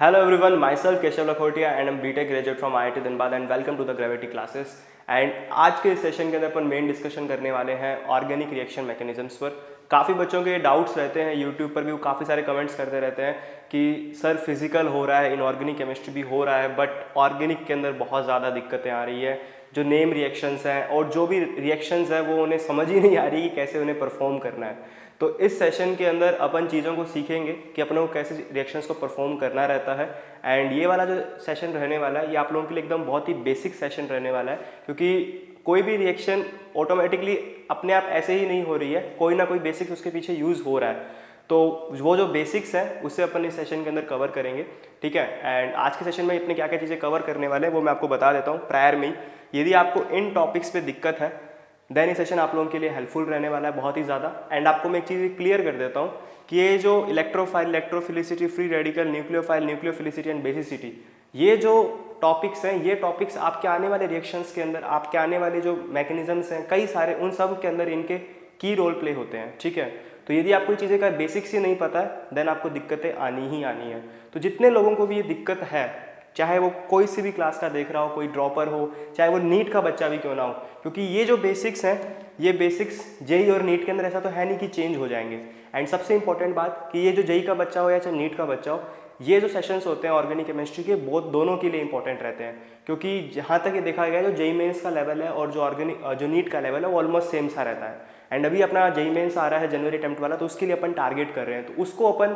Hello everyone, myself Keshav Lakhotia and I'm BTech graduate from IIT Dhanbad and welcome to the Gravity classes. And आज के session के अंदर अपन main discussion करने वाले हैं organic reaction mechanisms पर। काफ़ी बच्चों के डाउट्स रहते हैं, यूट्यूब पर भी वो काफ़ी सारे कमेंट्स करते रहते हैं कि सर फिजिकल हो रहा है, इनऑर्गेनिक केमिस्ट्री भी हो रहा है, बट ऑर्गेनिक के अंदर बहुत ज़्यादा दिक्कतें आ रही है। जो नेम रिएक्शंस हैं और जो भी रिएक्शंस हैं वो उन्हें समझ ही नहीं आ रही कि कैसे उन्हें परफॉर्म करना है। तो इस सेशन के अंदर अपन चीज़ों को सीखेंगे कि अपनों को कैसे रिएक्शंस को परफॉर्म करना रहता है। एंड ये वाला जो सेशन रहने वाला है ये आप लोगों के लिए एकदम बहुत ही बेसिक सेशन रहने वाला है, क्योंकि कोई भी रिएक्शन ऑटोमेटिकली अपने आप ऐसे ही नहीं हो रही है, कोई ना कोई बेसिक्स उसके पीछे यूज़ हो रहा है। तो वो जो बेसिक्स हैं उससे अपन इस सेशन के अंदर कवर करेंगे, ठीक है। एंड आज के सेशन में अपने क्या क्या चीज़ें कवर करने वाले हैं वो मैं आपको बता देता हूँ प्रायर में ही। यदि आपको इन टॉपिक्स पे दिक्कत है देन ये सेशन आप लोगों के लिए हेल्पफुल रहने वाला है बहुत ही ज़्यादा। एंड आपको मैं एक चीज़ क्लियर कर देता हूँ कि ये जो electrophile, electrophilicity, free radical, nucleophile, nucleophilicity and basicity, ये जो टॉपिक्स हैं, ये टॉपिक्स आपके आने वाले रिएक्शंस के अंदर, आपके आने वाले जो मैकेनिज्म्स हैं कई सारे, उन सब के अंदर इनके की रोल प्ले होते हैं, ठीक है। तो यदि आपको चीज़ें का बेसिक्स ही नहीं पता है देन आपको दिक्कतें आनी ही आनी है। तो जितने लोगों को भी ये दिक्कत है, चाहे वो कोई सी भी क्लास का देख रहा हो, कोई ड्रॉपर हो, चाहे वो नीट का बच्चा भी क्यों ना हो, क्योंकि ये जो बेसिक्स हैं, ये बेसिक्स जेई और नीट के अंदर ऐसा तो है नहीं कि चेंज हो जाएंगे। एंड सबसे इंपॉर्टेंट बात कि ये जो जेई का बच्चा हो या चाहे नीट का बच्चा हो, ये जो सेशंस होते हैं ऑर्गेनिक केमिस्ट्री के, बहुत दोनों के लिए इंपॉर्टेंट रहते हैं, क्योंकि जहाँ तक ये देखा गया है जो जेई मेंस का लेवल है और जो नीट का लेवल है वो ऑलमोस्ट सेम सा रहता है। एंड अभी अपना जेई मेंस आ रहा है जनवरी अटेम्प्ट वाला, तो उसके लिए अपन टारगेट कर रहे हैं। तो उसको अपन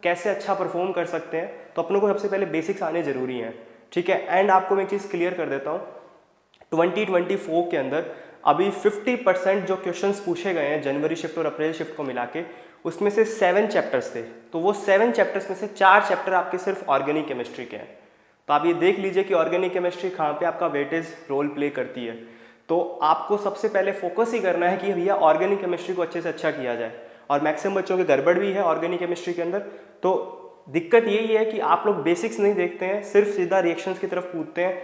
कैसे अच्छा परफॉर्म कर सकते हैं, तो अपनों को सबसे पहले बेसिक्स आने जरूरी हैं, ठीक है। एंड आपको मैं एक चीज़ क्लियर कर देता हूँ, 2024 के अंदर अभी 50% जो क्वेश्चंस पूछे गए हैं जनवरी शिफ्ट और अप्रैल शिफ्ट को मिला के, उसमें से 7 चैप्टर्स थे। तो वो 7 चैप्टर्स में से 4 चैप्टर आपके सिर्फ ऑर्गेनिक केमिस्ट्री के हैं। तो आप ये देख लीजिए कि ऑर्गेनिक केमिस्ट्री कहाँ पे आपका वेटेज रोल प्ले करती है। तो आपको सबसे पहले फोकस ही करना है कि भैया ऑर्गेनिक केमिस्ट्री को अच्छे से अच्छा किया जाए। और मैक्सिमम बच्चों के गड़बड़ भी है ऑर्गेनिक केमिस्ट्री के अंदर। तो दिक्कत यही है कि आप लोग बेसिक्स नहीं देखते हैं, सिर्फ सीधा रिएक्शंस की तरफ कूदते हैं,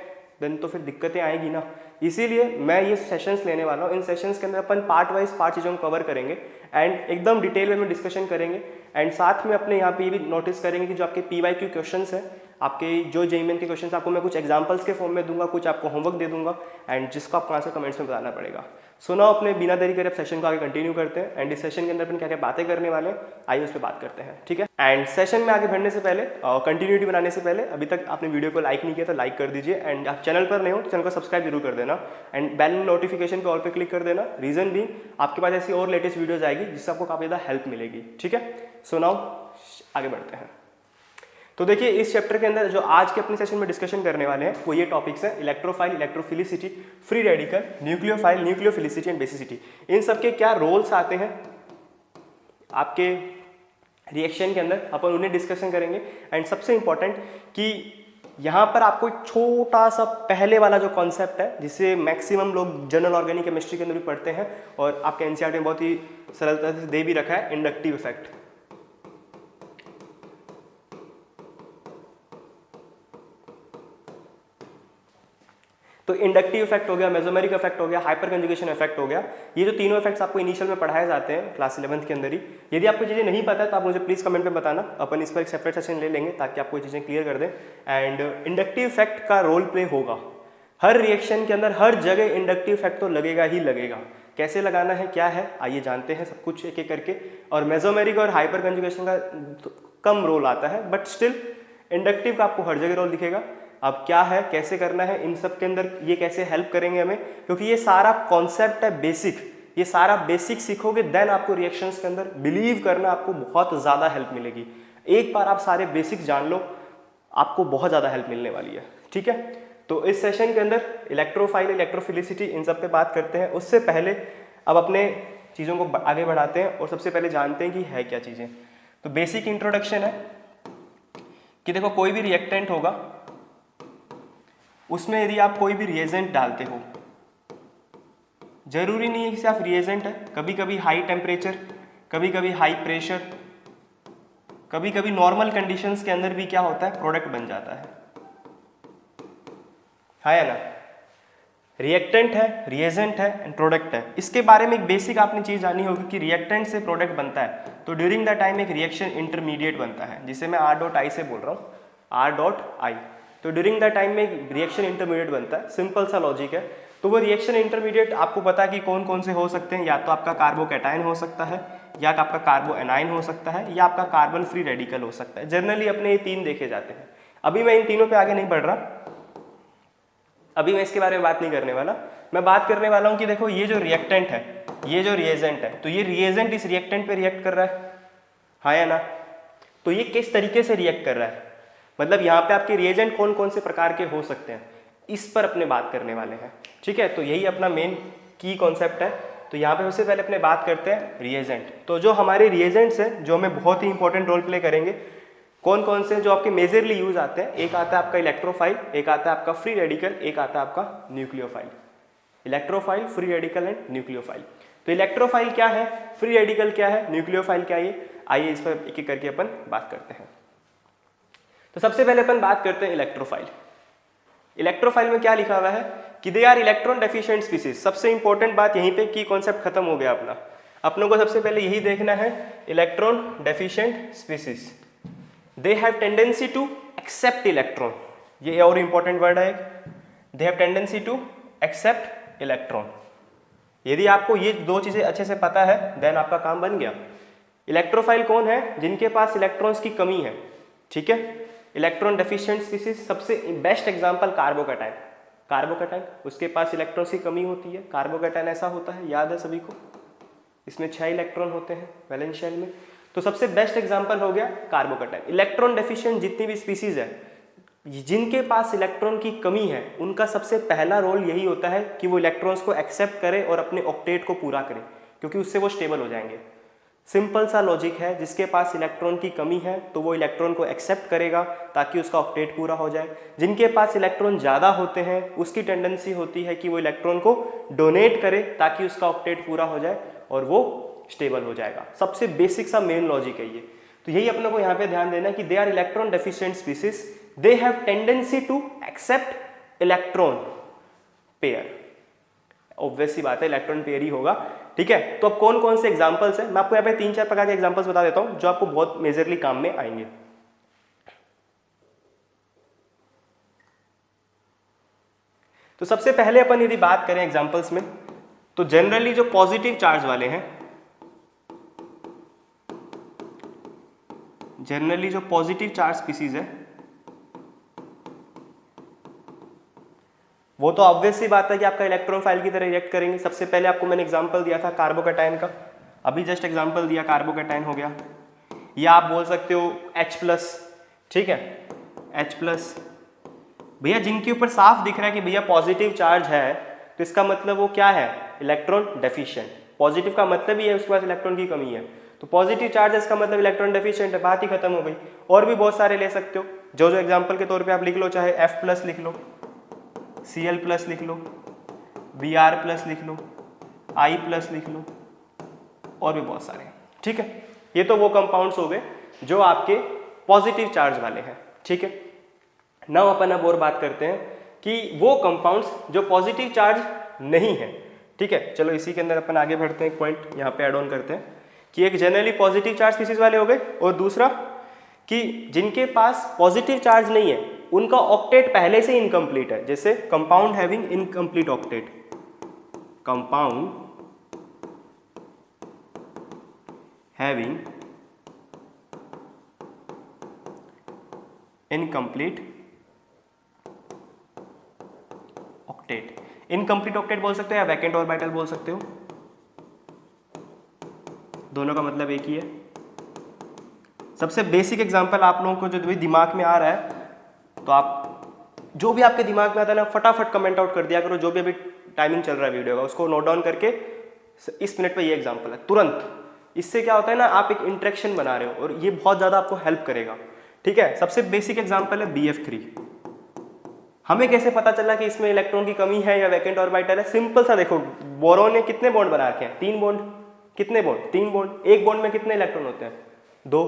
देन तो फिर दिक्कतें आएगी ना। इसीलिए मैं ये सेशंस लेने वाला हूँ। इन सेशंस के अंदर अपन पार्ट वाइज पार्ट चीज़ों को कवर करेंगे एंड एकदम डिटेल में डिस्कशन करेंगे। एंड साथ में अपने यहाँ पे ये भी नोटिस करेंगे कि जो आपके PYQ क्वेश्चंस हैं, आपके जो जेईई मेन के क्वेश्चंस, आपको मैं कुछ एग्जांपल्स के फॉर्म में दूंगा, कुछ आपको होमवर्क दे दूंगा एंड जिसको आपको आंसर कमेंट्स में बताना पड़ेगा। सो नाउ अपने बिना देरी करे सेशन को आगे कंटिन्यू करते हैं। एंड इस सेशन के अंदर अपन क्या क्या बातें करने वाले हैं आइए उस पर बात करते हैं, ठीक है। एंड सेशन में आगे बढ़ने से पहले, कंटिन्यूटी बनाने से पहले, अभी तक आपने वीडियो को लाइक नहीं किया तो लाइक कर दीजिए। एंड आप चैनल पर नए हो तो चैनल को सब्सक्राइब जरूर कर देना एंड बेल नोटिफिकेशन पे ऑल पे क्लिक कर देना। रीजन भी आपके पास ऐसी और लेटेस्ट वीडियोज आएगी जिससे आपको काफ़ी ज़्यादा हेल्प मिलेगी, ठीक है। सो नाउ आगे बढ़ते हैं। तो देखिए इस चैप्टर के अंदर जो आज के अपने सेशन में डिस्कशन करने वाले हैं वो ये टॉपिक्स हैं, electrophile, electrophilicity, free radical, nucleophile, nucleophilicity and basicity. इन सब के क्या रोल्स आते हैं आपके रिएक्शन के अंदर, अपन उन्हें डिस्कशन करेंगे। एंड सबसे इंपॉर्टेंट कि यहाँ पर आपको एक छोटा सा पहले वाला जो कॉन्सेप्ट है जिसे मैक्सिमम लोग जनरल ऑर्गेनिक केमिस्ट्री के अंदर भी पढ़ते हैं और आपके एनसीईआरटी में बहुत ही सरलता से दे भी रखा है, इंडक्टिव इफेक्ट। तो इंडक्टिव इफेक्ट हो गया, मेसोमेरिक इफेक्ट हो गया, हाइपर कंजुगेशन इफेक्ट हो गया। ये जो तीनों इफेक्ट्स आपको इनिशियल में पढ़ाए जाते हैं क्लास 11th के अंदर ही। यदि आपको चीज़ें नहीं पता है तो आप मुझे प्लीज़ कमेंट में बताना, अपन इस पर एक सेपरेट सेशन ले लेंगे ताकि आपको ये चीज़ें क्लियर कर दें। एंड इंडक्टिव इफेक्ट का रोल प्ले होगा हर रिएक्शन के अंदर, हर जगह इंडक्टिव इफेक्ट तो लगेगा ही लगेगा। कैसे लगाना है, क्या है, आइए जानते हैं सब कुछ एक एक करके। और मेसोमेरिक और हाइपर कंजुगेशन का कम रोल आता है, बट स्टिल इंडक्टिव का आपको हर जगह रोल दिखेगा। अब क्या है, कैसे करना है, इन सब के अंदर ये कैसे हेल्प करेंगे हमें, क्योंकि ये सारा कॉन्सेप्ट है बेसिक। ये सारा बेसिक सीखोगे देन आपको रिएक्शंस के अंदर बिलीव करना आपको बहुत ज़्यादा हेल्प मिलेगी। एक बार आप सारे बेसिक्स जान लो आपको बहुत ज़्यादा हेल्प मिलने वाली है, ठीक है। तो इस सेशन के अंदर इलेक्ट्रोफाइल, इलेक्ट्रोफिलिसिटी, इन सब पे बात करते हैं। उससे पहले अब अपने चीज़ों को आगे बढ़ाते हैं और सबसे पहले जानते हैं कि है क्या चीज़ें। तो बेसिक इंट्रोडक्शन है कि देखो कोई भी रिएक्टेंट होगा उसमें यदि आप कोई भी रिएजेंट डालते हो, जरूरी नहीं है कि सिर्फ रिएजेंट है, कभी कभी हाई टेम्परेचर, कभी कभी हाई प्रेशर, कभी कभी नॉर्मल कंडीशंस के अंदर भी क्या होता है, प्रोडक्ट बन जाता है ना। रिएक्टेंट है, रिएजेंट है एंड प्रोडक्ट है। इसके बारे में एक बेसिक आपने चीज जानी होगी कि रिएक्टेंट से प्रोडक्ट बनता है तो ड्यूरिंग द टाइम एक रिएक्शन इंटरमीडिएट बनता है, जिसे मैं R.I से बोल रहा हूँ। R.I। तो ड्यूरिंग द टाइम में रिएक्शन इंटरमीडिएट बनता है, सिंपल सा लॉजिक है। तो वो रिएक्शन इंटरमीडिएट आपको पता है कि कौन कौन से हो सकते हैं, या तो आपका कार्बोकैटायन हो सकता है, या आपका कार्बो एनाइन हो सकता है, या आपका कार्बन फ्री रेडिकल हो सकता है। जनरली अपने ये 3 देखे जाते हैं। अभी मैं इन तीनों पे आगे नहीं बढ़ रहा, अभी मैं इसके बारे में बात नहीं करने वाला। मैं बात करने वाला हूँ कि देखो ये जो रिएक्टेंट है, ये जो रिएजेंट है, तो ये रिएजेंट इस रिएक्टेंट पे रिएक्ट कर रहा है, हाँ या ना? तो ये किस तरीके से रिएक्ट कर रहा है, मतलब यहाँ पे आपके रिएजेंट कौन कौन से प्रकार के हो सकते हैं, इस पर अपने बात करने वाले हैं। ठीक है, तो यही अपना मेन की कॉन्सेप्ट है। तो यहाँ पे सबसे पहले अपने बात करते हैं रिएजेंट। तो जो हमारे रिएजेंट्स हैं जो हमें बहुत ही इंपॉर्टेंट रोल प्ले करेंगे, कौन कौन से जो आपके मेजरली यूज आते हैं, एक आता है आपका इलेक्ट्रोफाइल, एक आता है आपका फ्री रेडिकल, एक आता है आपका nucleophile. Electrophile, free radical and nucleophile. तो इलेक्ट्रोफाइल क्या है, फ्री रेडिकल क्या है, न्यूक्लियोफाइल क्या है, आइए इस पर एक एक करके अपन बात करते हैं। तो सबसे पहले अपन बात करते हैं इलेक्ट्रोफाइल। इलेक्ट्रोफाइल में क्या लिखा हुआ है कि they are electron deficient species. सबसे इंपॉर्टेंट बात यहीं पे की कॉन्सेप्ट खत्म हो गया अपना। अपनों को सबसे पहले यही देखना है, electron deficient species, they have tendency to accept electron. ये और इंपॉर्टेंट वर्ड है, they have tendency to accept electron. यदि आपको ये 2 चीजें अच्छे से पता है देन आपका काम बन गया। इलेक्ट्रोफाइल कौन है, जिनके पास इलेक्ट्रॉन्स की कमी है। ठीक है, इलेक्ट्रॉन डेफिशिएंट स्पीसीज, सबसे बेस्ट एग्जांपल कार्बोकैटायन। कार्बोकैटायन, उसके पास इलेक्ट्रॉन्स की कमी होती है। कार्बोकैटायन ऐसा होता है, याद है सभी को, इसमें 6 इलेक्ट्रॉन होते हैं वैलेंस शेल में। तो सबसे बेस्ट एग्जांपल हो गया कार्बोकैटायन। इलेक्ट्रॉन डेफिशिएंट जितनी भी स्पीसीज है, जिनके पास इलेक्ट्रॉन की कमी है, उनका सबसे पहला रोल यही होता है कि वो इलेक्ट्रॉन्स को एक्सेप्ट करे और अपने ऑक्टेट को पूरा करे, क्योंकि उससे वो स्टेबल हो जाएंगे। सिंपल सा लॉजिक है, जिसके पास इलेक्ट्रॉन की कमी है तो वो इलेक्ट्रॉन को एक्सेप्ट करेगा ताकि उसका ऑक्टेट पूरा हो जाए। जिनके पास इलेक्ट्रॉन ज़्यादा होते हैं उसकी टेंडेंसी होती है कि वो इलेक्ट्रॉन को डोनेट करे ताकि उसका ऑक्टेट पूरा हो जाए और वो स्टेबल हो जाएगा। सबसे बेसिक सा मेन लॉजिक है ये। तो यही अपने को यहाँ पे ध्यान देना है कि they are electron deficient species, they have tendency to accept electron pair. Obvious सी बात है, इलेक्ट्रॉन पेयर ही होगा। ठीक है, तो अब कौन कौन से एग्जांपल्स हैं, मैं आपको यहाँ पे 3-4 प्रकार के एग्जांपल्स बता देता हूं जो आपको बहुत मेजरली काम में आएंगे। तो सबसे पहले अपन यदि बात करें एग्जांपल्स में, तो जनरली जो पॉजिटिव चार्ज वाले हैं, जनरली जो पॉजिटिव चार्ज स्पीसीज है, वो तो ऑब्वियस सी बात है कि आपका इलेक्ट्रॉन फाइल की तरह रिएक्ट करेंगे। सबसे पहले आपको मैंने एग्जांपल दिया था कार्बोकैटायन का, अभी जस्ट एग्जांपल दिया, कार्बोकैटायन हो गया। या आप बोल सकते हो H+, ठीक है, H+। भैया जिनके ऊपर साफ दिख रहा है कि भैया पॉजिटिव चार्ज है, तो इसका मतलब वो क्या है, इलेक्ट्रॉन डेफिशिएंट। पॉजिटिव का मतलब ही है उसके पास इलेक्ट्रॉन की कमी है, तो पॉजिटिव चार्ज है इसका मतलब इलेक्ट्रॉन डेफिशिएंट है, बात ही खत्म हो गई। और भी बहुत सारे ले सकते हो, जो जो एग्जाम्पल के तौर पर आप लिख लो, चाहे F+ लिख लो, Cl+ लिख लो, Br+ लिख लो, I+ लिख लो, और भी बहुत सारे। ठीक है, ये तो वो कंपाउंड्स हो गए जो आपके पॉजिटिव चार्ज वाले हैं। ठीक है, नाउ अपन अब और बात करते हैं कि वो कंपाउंड्स जो पॉजिटिव चार्ज नहीं है। ठीक है, चलो इसी के अंदर अपन आगे बढ़ते हैं, एक पॉइंट यहाँ पे ऐड ऑन करते हैं कि एक जनरली पॉजिटिव चार्ज स्पीसीज वाले हो गए, और दूसरा कि जिनके पास पॉजिटिव चार्ज नहीं है उनका ऑक्टेट पहले से इनकम्प्लीट है, जैसे compound having incomplete octet, compound having incomplete octet. Incomplete octet बोल सकते हो या वैकेंट ऑर्बिटल बोल सकते हो, दोनों का मतलब एक ही है। सबसे बेसिक एग्जांपल आप लोगों को जो भी दिमाग में आ रहा है, तो आप जो भी आपके दिमाग में आता है ना, फटाफट कमेंट आउट कर दिया करो। जो भी अभी टाइमिंग चल रहा है वीडियो का उसको नोट डाउन करके, इस मिनट पे ये एग्जांपल है तुरंत। इससे क्या होता है ना, आप एक इंटरेक्शन बना रहे हो और ये बहुत ज़्यादा आपको हेल्प करेगा। ठीक है, सबसे बेसिक एग्जांपल है BF3। हमें कैसे पता चला कि इसमें इलेक्ट्रॉन की कमी है या वैकेंट ऑर्बिटल है? सिंपल सा देखो, बोरोन ने कितने बॉन्ड बना रखे हैं, 3 बॉन्ड। कितने बॉन्ड? 3 बॉन्ड। एक बॉन्ड में कितने इलेक्ट्रॉन होते हैं? 2।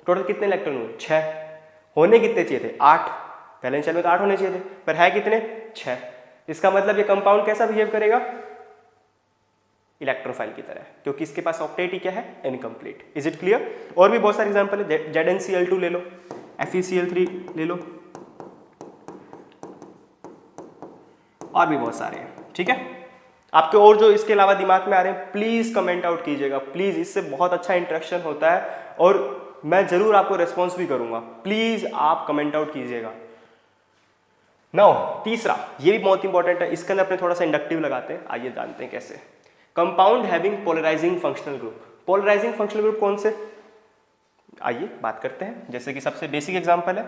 टोटल कितने इलेक्ट्रॉन हुए? 6। होने कितने चाहिए थे? 8। वैलेंस शेल में तो 8 होने चाहिए थे, पर है कितने? 6। इसका मतलब ये कंपाउंड कैसा बिहेव करेगा? इलेक्ट्रोफाइल की तरह, क्योंकि इसके पास ऑक्टेट ही क्या है? इनकम्प्लीट। Is it clear? और भी बहुत सारे एग्जांपल है, ZnCl2 ले लो। FeCl3 ले लो, और भी बहुत सारे हैं, ठीक है। आपके और जो इसके अलावा दिमाग में आ रहे हैं प्लीज कमेंट आउट कीजिएगा, प्लीज, इससे बहुत अच्छा इंटरेक्शन होता है और मैं जरूर आपको रिस्पॉन्स भी करूंगा, प्लीज आप कमेंट आउट कीजिएगा। नाउ तीसरा, ये भी बहुत इंपॉर्टेंट है, इसके अंदर अपने थोड़ा सा इंडक्टिव लगाते हैं, आइए जानते हैं कैसे। Compound having polarising functional group. Polarising functional group कौन से, आइए बात करते हैं। जैसे कि सबसे बेसिक एग्जांपल है,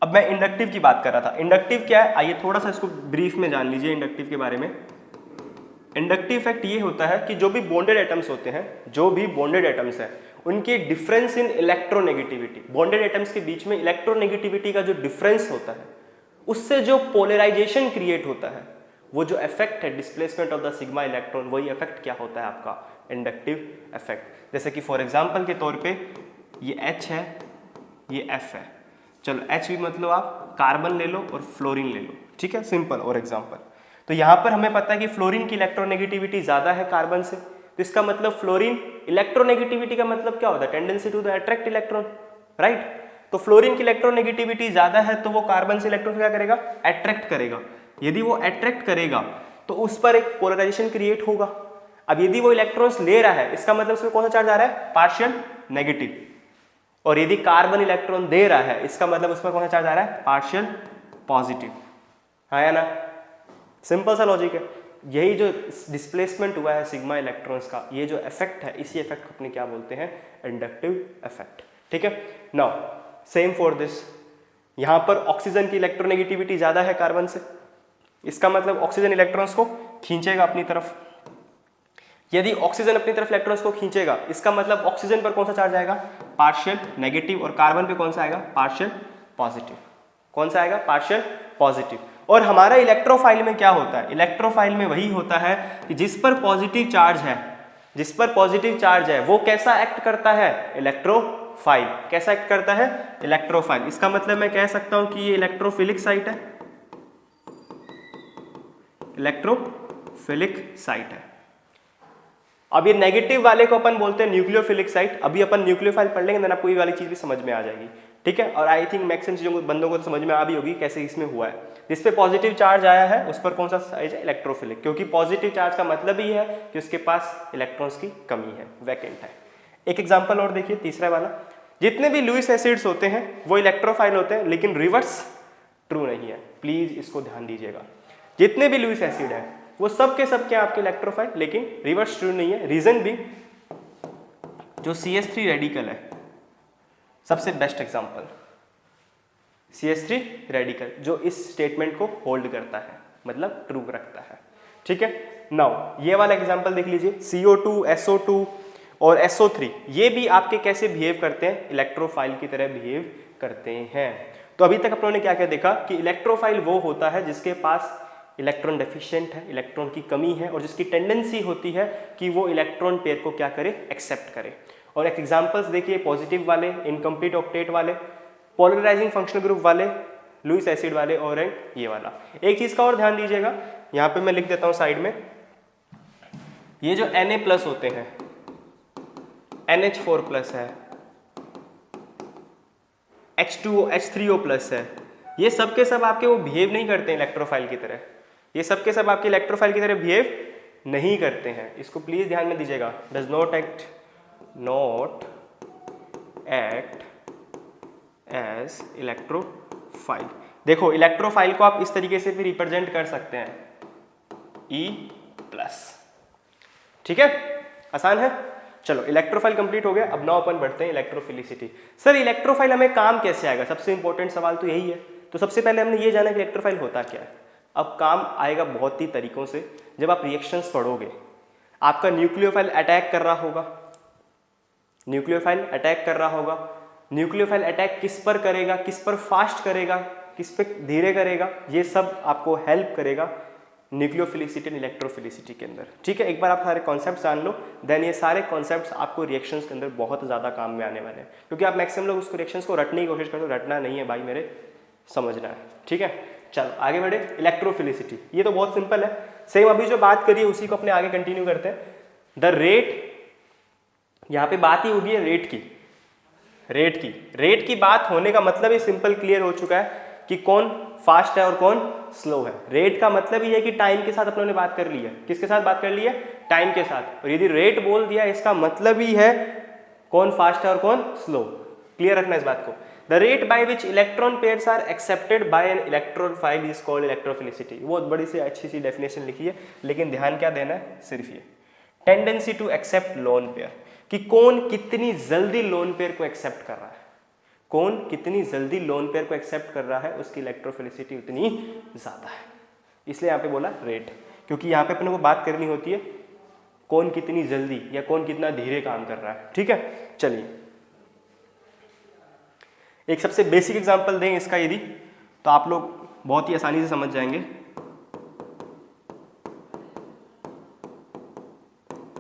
अब मैं इंडक्टिव की बात कर रहा था। इंडक्टिव क्या है, आइए थोड़ा सा इसको ब्रीफ में जान लीजिए इंडक्टिव के बारे में। इंडक्टिव इफेक्ट ये होता है कि जो भी बॉन्डेड एटम्स होते हैं, जो भी बॉन्डेड एटम्स हैं, उनके difference in electronegativity, bonded atoms के बीच में इलेक्ट्रोनेगेटिविटी का जो डिफरेंस होता है, उससे जो पोलराइजेशन क्रिएट होता है, वो जो इफेक्ट है displacement of the sigma electron, वही इफेक्ट क्या होता है आपका, इंडक्टिव इफेक्ट। जैसे कि फॉर एग्जांपल के तौर पे ये H है, ये F है, चलो H भी मतलब आप कार्बन ले लो और फ्लोरीन ले लो, ठीक है, सिंपल और एग्जांपल। तो यहाँ पर हमें पता है कि फ्लोरीन की इलेक्ट्रोनेगेटिविटी ज्यादा है कार्बन से, तो इसका मतलब फ्लोरीन, इलेक्ट्रोनेगेटिविटी का मतलब क्या होता है, tendency to the attract electron, right. तो फ्लोरीन की इलेक्ट्रोनेगेटिविटी ज्यादा है तो वो कार्बन से इलेक्ट्रॉन क्या करेगा, अट्रैक्ट करेगा। यदि वो अट्रैक्ट करेगा तो उस पर एक पोलराइजेशन क्रिएट होगा। अब यदि वो इलेक्ट्रॉन्स ले रहा है, इसका मतलब उसमें कौन सा चार्ज आ रहा है, पार्शियल नेगेटिव। और यदि कार्बन इलेक्ट्रॉन दे रहा है, इसका मतलब उस पर कौन सा चार्ज आ रहा है, पार्शियल पॉजिटिव, है या ना। सिंपल सा लॉजिक है। यही जो डिस्प्लेसमेंट हुआ है सिग्मा इलेक्ट्रॉन्स का, ये जो इफेक्ट है, इसी इफेक्ट को अपने क्या बोलते हैं, इंडक्टिव इफेक्ट, ठीक है। नाउ सेम फॉर दिस, यहां पर ऑक्सीजन की इलेक्ट्रोनेगेटिविटी ज्यादा है कार्बन से, इसका मतलब ऑक्सीजन इलेक्ट्रॉन्स को खींचेगा अपनी तरफ। यदि ऑक्सीजन अपनी तरफ इलेक्ट्रॉन्स को खींचेगा, इसका मतलब ऑक्सीजन पर कौन सा चार्ज आएगा, पार्शियल नेगेटिव, और कार्बन पे कौन सा आएगा, पार्शियल पॉजिटिव। कौन सा आएगा, पार्शियल पॉजिटिव। और हमारा इलेक्ट्रोफाइल में क्या होता है, इलेक्ट्रोफाइल में वही होता है कि जिस पर पॉजिटिव चार्ज है, जिस पर पॉजिटिव चार्ज है वो कैसा एक्ट करता है, इलेक्ट्रोफाइल। कैसा एक्ट करता है, इलेक्ट्रोफाइल। इसका मतलब मैं कह सकता हूं कि ये इलेक्ट्रोफिलिक साइट है, इलेक्ट्रोफिलिक साइट है। अब ये नेगेटिव वाले को अपन बोलते हैं न्यूक्लियोफिलिक साइट। अभी अपन न्यूक्लियोफाइल पढ़ लेंगे, देन आपको ये वाली चीज भी समझ में आ जाएगी, ठीक है। और आई थिंक मैक्सिमम चीजों को बंदों को तो समझ में आ भी होगी कैसे इसमें हुआ है। जिस पे पॉजिटिव चार्ज आया है उस पर कौन सा साइज है, इलेक्ट्रोफिलिक, क्योंकि पॉजिटिव चार्ज का मतलब ही है कि उसके पास इलेक्ट्रॉन्स की कमी है, वैकेंट है। एक एग्जाम्पल और देखिए, तीसरा वाला, जितने भी लुईस एसिड्स होते हैं वो इलेक्ट्रोफाइल होते हैं, लेकिन रिवर्स ट्रू नहीं है, प्लीज इसको ध्यान दीजिएगा। जितने भी लुईस एसिड है वो सब के सब क्या आपके इलेक्ट्रोफाइल, लेकिन रिवर्स ट्रू नहीं है। रीजन भी, जो CH3 रेडिकल है, सबसे बेस्ट एग्जांपल CH3 रेडिकल, जो इस स्टेटमेंट को होल्ड करता है, मतलब ट्रू रखता है, ठीक है। नाउ ये वाला एग्जांपल देख लीजिए, CO2, SO2 और SO3, ये भी आपके कैसे बिहेव करते हैं, इलेक्ट्रोफाइल की तरह बिहेव करते हैं। तो अभी तक अपनों ने क्या क्या देखा कि इलेक्ट्रोफाइल वो होता है जिसके पास इलेक्ट्रॉन डेफिशिएंट है, इलेक्ट्रॉन की कमी है, और जिसकी टेंडेंसी होती है कि वो इलेक्ट्रॉन पेयर को क्या करे, एक्सेप्ट करे। और एक एग्जांपल्स देखिए, पॉजिटिव वाले, इनकम्प्लीट ऑक्टेट वाले, पोलराइजिंग फंक्शनल ग्रुप वाले, लुईस एसिड वाले, और ये वाला। एक चीज का और ध्यान दीजिएगा, यहाँ पे मैं लिख देता हूँ साइड में, ये जो Na+ होते हैं, NH4+ है, H2O, H3O+ है, ये सब के सब आपके वो बिहेव नहीं करते हैं इलेक्ट्रोफाइल की तरह, ये सब के सब आपके इलेक्ट्रोफाइल की तरह बिहेव नहीं करते हैं। इसको प्लीज ध्यान में दीजिएगा, does not act as electrophile. देखो इलेक्ट्रोफाइल को आप इस तरीके से भी रिप्रेजेंट कर सकते हैं, E+, ठीक है, आसान है। चलो इलेक्ट्रोफाइल कंप्लीट हो गया, अब नाउ अपन बढ़ते हैं इलेक्ट्रोफिलिसिटी। सर इलेक्ट्रोफाइल हमें काम कैसे आएगा, सबसे इंपॉर्टेंट सवाल तो यही है। तो सबसे पहले हमने ये जाना कि इलेक्ट्रोफाइल होता क्या है। अब काम आएगा बहुत ही तरीकों से। जब आप रिएक्शंस पढ़ोगे, आपका न्यूक्लियोफाइल अटैक कर रहा होगा, न्यूक्लियोफाइल अटैक कर रहा होगा। न्यूक्लियोफाइल अटैक किस पर करेगा, किस पर फास्ट करेगा, किस पे धीरे करेगा, ये सब आपको हेल्प करेगा न्यूक्लियोफिलिसिटी एंड इलेक्ट्रोफिलिसिटी के अंदर, ठीक है। एक बार आप सारे कॉन्सेप्ट जान लो, देन ये सारे कॉन्सेप्ट्स आपको रिएक्शंस के अंदर बहुत ज़्यादा काम में आने वाले हैं, क्योंकि आप मैक्सिमम लोग उसको रिएक्शंस को रटने की कोशिश करते हो, रटना नहीं है भाई मेरे, समझना है, ठीक है। चलो आगे बढ़े, इलेक्ट्रोफिलिसिटी, ये तो बहुत सिंपल है, सेम अभी जो बात करिए उसी को अपने आगे कंटिन्यू करते हैं। द रेट यहाँ पे बात ही होगी है रेट की बात होने का मतलब ही सिंपल क्लियर हो चुका है कि कौन फास्ट है और कौन स्लो है। रेट का मतलब ही है कि टाइम के साथ अपनों ने बात कर ली है। किसके साथ बात कर ली है? टाइम के साथ। और यदि रेट बोल दिया इसका मतलब ही है कौन फास्ट है और कौन स्लो। क्लियर रखना इस बात को। The rate by which electron pairs are accepted by an electrophile is called electrophilicity. बहुत बड़ी सी अच्छी सी डेफिनेशन लिखी है, लेकिन ध्यान क्या देना है? सिर्फ ये tendency to accept lone pair, कि कौन कितनी जल्दी लोन पेयर को एक्सेप्ट कर रहा है। कौन कितनी जल्दी लोन पेयर को एक्सेप्ट कर रहा है उसकी इलेक्ट्रोफिलिसिटी उतनी ज्यादा है। इसलिए यहाँ पे बोला रेट, क्योंकि यहाँ पे अपने को बात करनी होती है कौन कितनी जल्दी या कौन कितना धीरे काम कर रहा है। ठीक है, चलिए एक सबसे बेसिक एग्जांपल दें इसका यदि, तो आप लोग बहुत ही आसानी से समझ जाएंगे।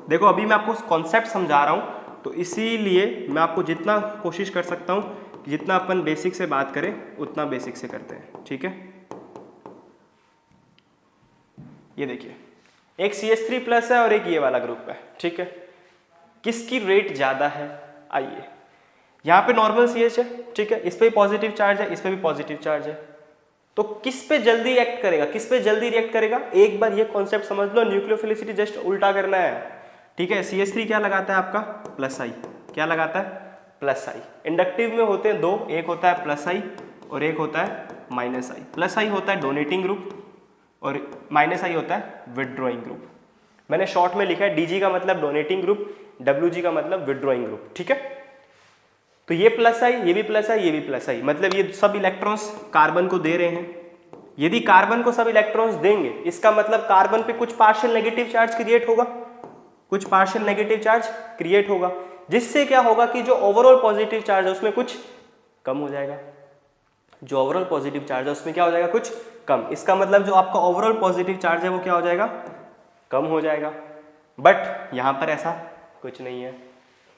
देखो अभी मैं आपको कॉन्सेप्ट समझा रहा हूं, तो इसीलिए मैं आपको जितना कोशिश कर सकता हूं कि जितना अपन बेसिक से बात करें उतना बेसिक से करते हैं। ठीक है, ये देखिए एक CH3 प्लस है और एक ये वाला ग्रुप है। ठीक है, किसकी रेट ज्यादा है? आइए, यहाँ पे नॉर्मल CH है, ठीक है, इस पे भी पॉजिटिव चार्ज है, इस पे भी पॉजिटिव चार्ज है, तो किस पे जल्दी एक्ट करेगा, किस पे जल्दी रिएक्ट करेगा? एक बार ये कॉन्सेप्ट समझ लो, न्यूक्लियोफिलिसिटी जस्ट उल्टा करना है। ठीक है, CH3 क्या लगाता है आपका? प्लस आई। क्या लगाता है? प्लस आई। इंडक्टिव में होते हैं दो, एक होता है प्लस आई और एक होता है माइनस आई। प्लस आई होता है डोनेटिंग ग्रुप और माइनस आई होता है विदड्रॉइंग ग्रुप। मैंने शॉर्ट में लिखा है DG का मतलब डोनेटिंग ग्रुप, WG का मतलब विदड्रॉइंग ग्रुप। ठीक है, तो ये प्लस आई, ये भी प्लस आई, ये भी प्लस आई, मतलब ये सब इलेक्ट्रॉन्स कार्बन को दे रहे हैं। यदि कार्बन को सब इलेक्ट्रॉन्स देंगे, इसका मतलब कार्बन पे कुछ पार्शियल नेगेटिव चार्ज क्रिएट होगा, कुछ पार्शियल नेगेटिव चार्ज क्रिएट होगा, जिससे क्या होगा कि जो ओवरऑल पॉजिटिव चार्ज है उसमें कुछ कम हो जाएगा। जो ओवरऑल पॉजिटिव चार्ज है उसमें क्या हो जाएगा? कुछ कम। इसका मतलब जो आपका ओवरऑल पॉजिटिव चार्ज है वो क्या हो जाएगा? कम हो जाएगा। बट यहाँ पर ऐसा कुछ नहीं है,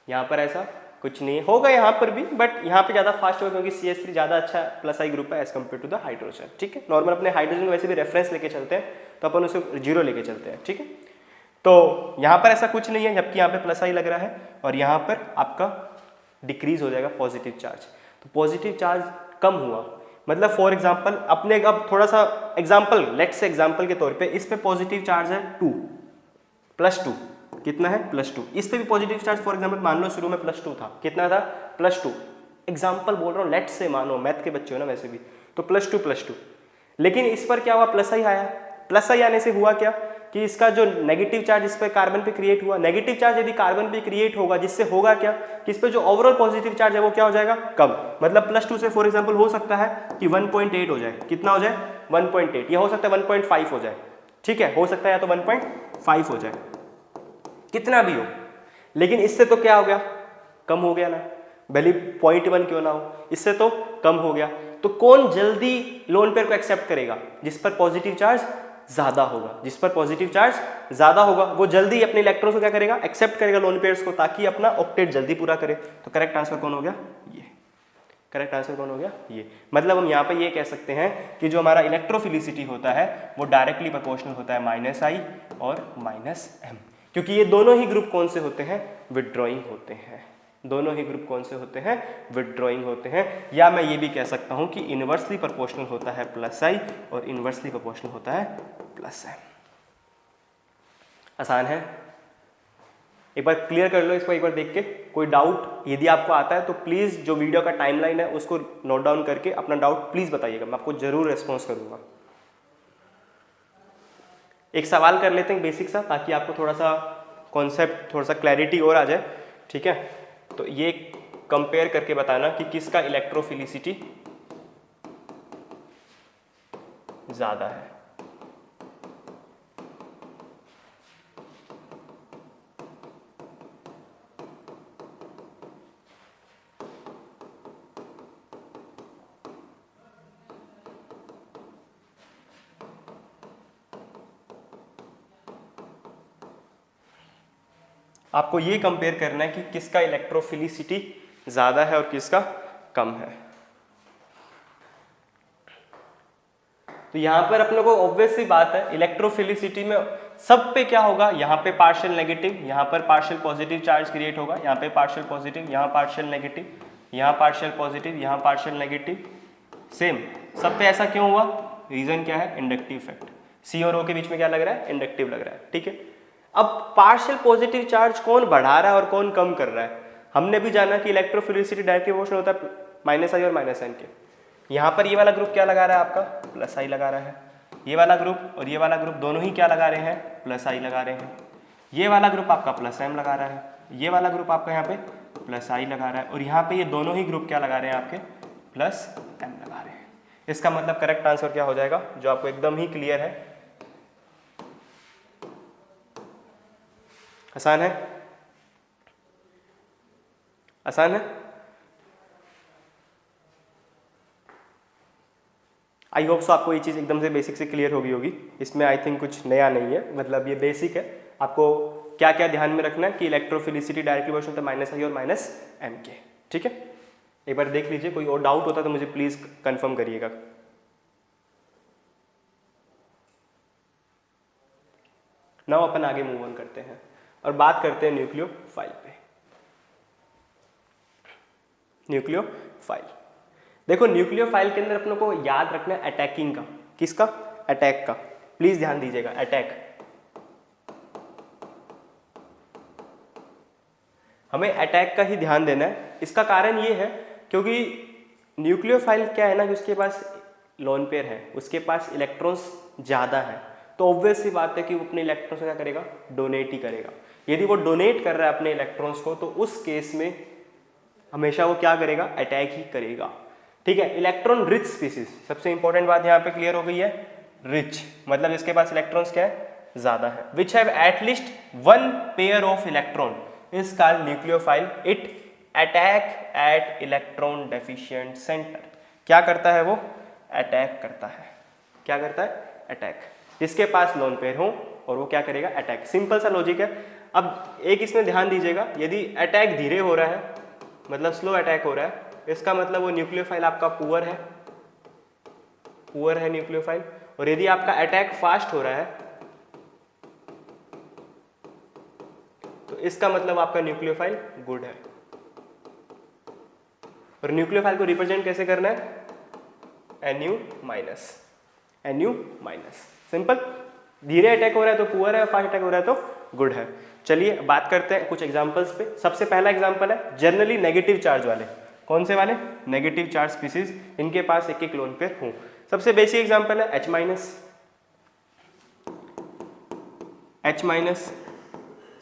यहाँ पर ऐसा कुछ नहीं होगा यहाँ पर भी, बट यहाँ पे ज़्यादा फास्ट होगा क्योंकि CH3 ज़्यादा अच्छा प्लस आई ग्रुप है as compare to the hydrogen. ठीक है, नॉर्मल अपने हाइड्रोजन वैसे भी रेफरेंस लेके चलते हैं, तो अपन उसे 0 लेके चलते हैं। ठीक है, तो यहाँ पर ऐसा कुछ नहीं है, जबकि यहाँ पे प्लस आई लग रहा है और यहाँ पर आपका डिक्रीज हो जाएगा पॉजिटिव चार्ज। तो पॉजिटिव चार्ज कम हुआ, मतलब फॉर एग्जाम्पल अपने अब थोड़ा सा एग्जाम्पल, लेट्स से एग्जाम्पल के तौर पे इस पे पॉजिटिव चार्ज है 2 +2, कितना है? +2। इस पे भी पॉजिटिव चार्ज फॉर एग्जाम्पल मान लो शुरू में +2 था, कितना था? +2। एग्जाम्पल बोल रहा हूँ, लेट्स से मानो, मैथ के बच्चे हो ना वैसे भी, तो +2। लेकिन इस पर क्या हुआ? प्लस आई आया। प्लस आई आने से हुआ क्या कि इसका जो नेगेटिव चार्ज इस पर कार्बन पे क्रिएट हुआ, नेगेटिव चार्ज यदि कार्बन पे क्रिएट होगा, जिससे होगा क्या कि इस पे जो ओवरऑल पॉजिटिव चार्ज है वो क्या हो जाएगा? कम। मतलब +2 से फॉर एग्जाम्पल हो सकता है कि 1.8 हो जाए। कितना हो जाए? 1.8। या हो सकता है 1.5 हो जाए। ठीक है, हो सकता है या तो 1.5 हो जाए, कितना भी हो, लेकिन इससे तो क्या हो गया? कम हो गया ना, भले 0.1 क्यों ना हो, इससे तो कम हो गया। तो कौन जल्दी लोन पेयर को एक्सेप्ट करेगा? जिस पर पॉजिटिव चार्ज ज्यादा होगा। जिस पर पॉजिटिव चार्ज ज्यादा होगा वो जल्दी अपने इलेक्ट्रॉन को क्या करेगा? एक्सेप्ट करेगा लोन पेयर्स को, ताकि अपना ऑक्टेट जल्दी पूरा करे। तो करेक्ट आंसर कौन हो गया? ये। करेक्ट आंसर कौन हो गया? ये। मतलब हम यहाँ पर ये कह सकते हैं कि जो हमारा इलेक्ट्रोफिलिसिटी होता है वो डायरेक्टली प्रोपोर्शनल होता है -I और -M, क्योंकि ये दोनों ही ग्रुप कौन से होते हैं? विदड्रॉइंग होते हैं। दोनों ही ग्रुप कौन से होते हैं? विदड्रॉइंग होते हैं। या मैं ये भी कह सकता हूं कि इनवर्सली प्रोपोर्शनल होता है +I और इनवर्सली प्रोपोर्शनल होता है +M। आसान है, एक बार क्लियर कर लो इसको, एक बार देख के। कोई डाउट यदि आपको आता है तो प्लीज जो वीडियो का टाइमलाइन है उसको नोट डाउन करके अपना डाउट प्लीज बताइएगा, मैं आपको जरूर रेस्पॉन्स करूंगा। एक सवाल कर लेते हैं बेसिक सा, ताकि आपको थोड़ा सा कॉन्सेप्ट, थोड़ा सा क्लैरिटी और आ जाए। ठीक है, तो ये कंपेयर करके बताना कि किसका इलेक्ट्रोफिलिसिटी ज्यादा है। आपको ये कंपेयर करना है कि किसका इलेक्ट्रोफिलिसिटी ज्यादा है और किसका कम है। तो यहां पर अपने को ऑब्वियस सी बात है, इलेक्ट्रोफिलिसिटी में सब पे क्या होगा, यहाँ पे पार्शियल नेगेटिव, यहाँ पर पार्शियल पॉजिटिव चार्ज क्रिएट होगा, यहाँ पे पार्शियल पॉजिटिव, यहाँ पार्शियल नेगेटिव, यहाँ पार्शियल पॉजिटिव, यहाँ पार्शियल नेगेटिव, सेम सब पे ऐसा क्यों हुआ, रीजन क्या है, इंडक्टिव इफेक्ट। सी और ओ के बीच में क्या लग रहा है, इंडक्टिव लग रहा है, ठीक है। अब पार्शियल पॉजिटिव चार्ज कौन बढ़ा रहा है और कौन कम कर रहा है, हमने भी जाना कि इलेक्ट्रोफिलिसिटी डायरेक्टली प्रोपोर्शनल होता है माइनस आई और माइनस एन के। यहाँ पर ये वाला ग्रुप क्या लगा रहा है आपका, प्लस आई लगा रहा है, ये वाला ग्रुप और ये वाला ग्रुप दोनों ही क्या लगा रहे हैं, प्लस आई लगा रहे हैं। ये वाला ग्रुप आपका प्लस एम लगा रहा है, ये वाला ग्रुप आपका यहाँ पे प्लस आई लगा रहा है, और यहाँ पे ये दोनों ही ग्रुप क्या लगा रहे हैं आपके, प्लस एम लगा रहे हैं। इसका मतलब करेक्ट आंसर क्या हो जाएगा, जो आपको एकदम ही क्लियर है, आसान है, आसान है। आई होप सो आपको ये चीज़ एकदम से बेसिक से क्लियर होगी होगी, इसमें आई थिंक कुछ नया नहीं है, मतलब ये बेसिक है। आपको क्या क्या ध्यान में रखना है कि इलेक्ट्रोफिलिसिटी डायरेक्टली प्रोपोर्शनल होता है माइनस आई और माइनस एम के, ठीक है। एक बार देख लीजिए, कोई और डाउट होता तो मुझे प्लीज कंफर्म करिएगा। नाउ अपन आगे मूव ऑन करते हैं और बात करते हैं न्यूक्लियोफाइल पे। न्यूक्लियोफाइल, देखो न्यूक्लियोफाइल के अंदर अपनों को याद रखना है अटैकिंग का, किसका, अटैक का, प्लीज ध्यान दीजिएगा, अटैक। हमें अटैक का ही ध्यान देना है। इसका कारण ये है क्योंकि न्यूक्लियोफाइल क्या है ना कि उसके पास लोन पेयर है, उसके पास इलेक्ट्रॉन्स ज़्यादा है, तो ऑब्वियस सी बात है कि वो अपने इलेक्ट्रॉन्स को क्या करेगा, डोनेट ही करेगा। यदि वो डोनेट कर रहा है अपने इलेक्ट्रॉन्स को, तो उस केस में हमेशा वो क्या करेगा, अटैक ही करेगा, ठीक है। इलेक्ट्रॉन रिच स्पीसीज, सबसे इंपॉर्टेंट बात यहाँ पे क्लियर हो गई है, रिच मतलब इसके पास इलेक्ट्रॉन्स क्या है, ज्यादा है, which have at least one pair of electron is called nucleophile. It attack eight electron deficient centre. क्या करता है वो, अटैक करता है। क्या करता है, अटैक। जिसके पास लोन पेयर हो और वो क्या करेगा, अटैक। सिंपल सा लॉजिक है। अब एक इसमें ध्यान दीजिएगा, यदि अटैक धीरे हो रहा है मतलब स्लो अटैक हो रहा है, इसका मतलब वो न्यूक्लियोफाइल आपका पुअर है, पुअर है न्यूक्लियोफाइल। और यदि आपका अटैक फास्ट हो रहा है तो इसका मतलब आपका न्यूक्लियोफाइल गुड है। और न्यूक्लियोफाइल को रिप्रेजेंट कैसे करना है, NU minus, NU minus, simple. धीरे अटैक हो रहा है तो पुअर है, फास्ट अटैक हो रहा है तो गुड है। चलिए बात करते हैं कुछ एग्जांपल्स पे। सबसे पहला एग्जांपल है जनरली नेगेटिव चार्ज वाले। कौन से वाले, नेगेटिव चार्ज स्पीसीज, इनके पास एक एक लोन पेयर हो। सबसे बेसिक एग्जांपल है H माइनस,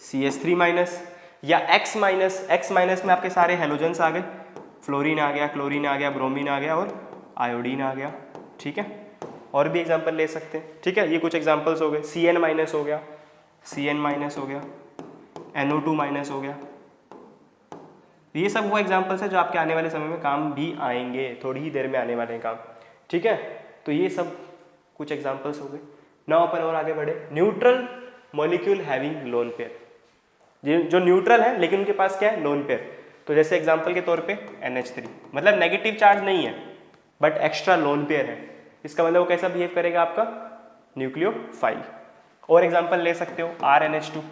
CH3 माइनस या X माइनस। X माइनस में आपके सारे हेलोजेंस आ गए, फ्लोरीन आ गया, क्लोरीन आ गया, ब्रोमीन आ गया और आयोडीन आ गया, ठीक है। और भी एग्जांपल ले सकते हैं, ठीक है। ये कुछ एग्जांपल्स हो गए। Cn माइनस हो गया, Cn माइनस हो गया, NO2 माइनस हो गया। ये सब वो एग्जांपल्स है जो आपके आने वाले समय में काम भी आएंगे, थोड़ी ही देर में आने वाले हैं काम, ठीक है। तो ये सब कुछ एग्जांपल्स हो गए। नाउ अपन और आगे बढ़े। Neutral molecule having lone pair, जो न्यूट्रल है लेकिन उनके पास क्या है, लोन पेयर। तो जैसे एग्जांपल के तौर पे NH3, मतलब नेगेटिव चार्ज नहीं है बट एक्स्ट्रा लोन पेयर है। इसका मतलब वो कैसा बिहेव करेगा आपका, न्यूक्लियोफाइल। और एग्जांपल ले सकते हो RNH2,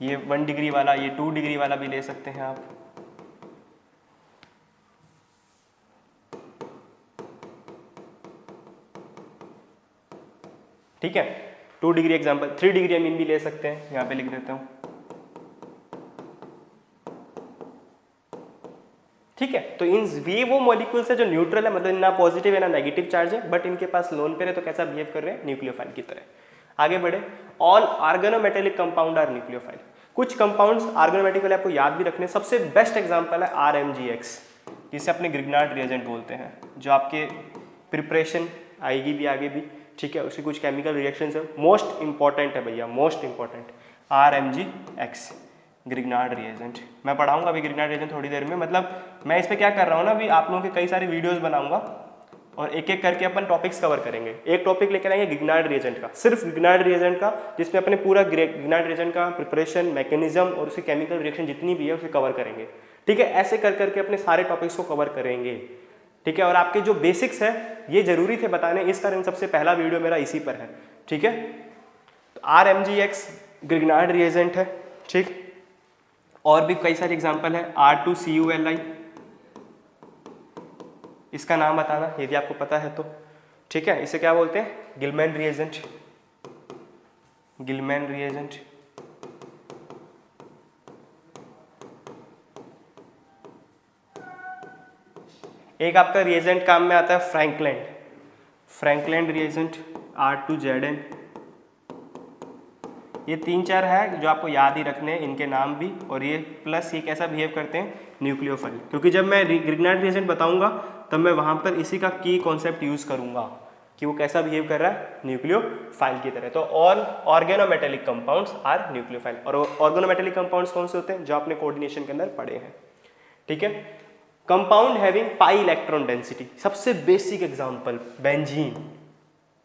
ये 1 डिग्री वाला, ये 2 डिग्री वाला भी ले सकते हैं आप। ठीक है, 2 डिग्री एग्जांपल। 3 डिग्री अमीन भी ले सकते हैं, यहाँ पे लिख देता हूँ, ठीक है। तो इन वे वो मॉलिक्यूल्स है जो न्यूट्रल है, मतलब ना पॉजिटिव है ना नेगेटिव चार्ज है, बट इनके पास लोन पेयर है, तो कैसा बिहेव कर रहे हैं, न्यूक्लियोफाइल की तरह। आगे बढ़े। All organometallic compound are nucleophile. कुछ कंपाउंड्स ऑर्गेनोमेटिक वाले आपको याद भी रखने। सबसे बेस्ट एग्जांपल है RMgX, जिसे अपने ग्रिग्नार्ड रिएजेंट बोलते हैं, जो आपके प्रिपरेशन आएगी भी आगे भी, ठीक है। उसकी कुछ केमिकल रिएक्शंस है, मोस्ट इंपॉर्टेंट है भैया, most important RMgX, Grignard reagent. मैं पढ़ाऊंगा अभी ग्रिग्नार्ड रिएजेंट थोड़ी देर में। मतलब मैं इस पर क्या कर रहा हूँ ना, अभी आप लोगों के कई सारे वीडियोस बनाऊंगा और एक एक करके अपन टॉपिक्स कवर करेंगे। एक टॉपिक लेकर आएंगे ग्रिग्नार्ड रिएजेंट का, सिर्फ ग्रिग्नार्ड रिएजेंट का, जिसमें अपने पूरा ग्रिग्नार्ड रिएजेंट का प्रिपरेशन, मैकेनिज्म और उसकी केमिकल रिएक्शन जितनी भी है उसे कवर करेंगे, ठीक है। ऐसे कर करके अपने सारे टॉपिक्स को कवर करेंगे, ठीक है। और आपके जो बेसिक्स है ये जरूरी थे बताने, इस कारण सबसे पहला वीडियो मेरा इसी पर है, ठीक है। तो RMGX ग्रिग्नार्ड रिएजेंट है, ठीक। और भी कई सारे एग्जांपल है, R2CuLi, इसका नाम बताना यदि आपको पता है तो, ठीक है। इसे क्या बोलते हैं? Gillman reagent, Gillman reagent. एक आपका रिएजेंट काम में आता है फ्रैंकलैंड, फ्रैंकलैंड रिएजेंट R2Zn। ये 3-4 है जो आपको याद ही रखने हैं इनके नाम भी, और ये प्लस ये कैसा बिहेव करते हैं, न्यूक्लियोफाइल। क्योंकि जब मैं ग्रिग्नार्ड रिएजेंट बताऊंगा तब मैं वहां पर इसी का की कॉन्सेप्ट यूज करूंगा कि वो कैसा बिहेव कर रहा है, न्यूक्लियोफाइल की तरह। तो all organometallic compounds are nucleophile. और ऑर्गेनोमेटेलिक कंपाउंड्स कौन से होते हैं? जो आपने कोऑर्डिनेशन के अंदर पढ़े हैं, ठीक है। Compound having pi electron density, सबसे बेसिक एग्जांपल बेंजीन।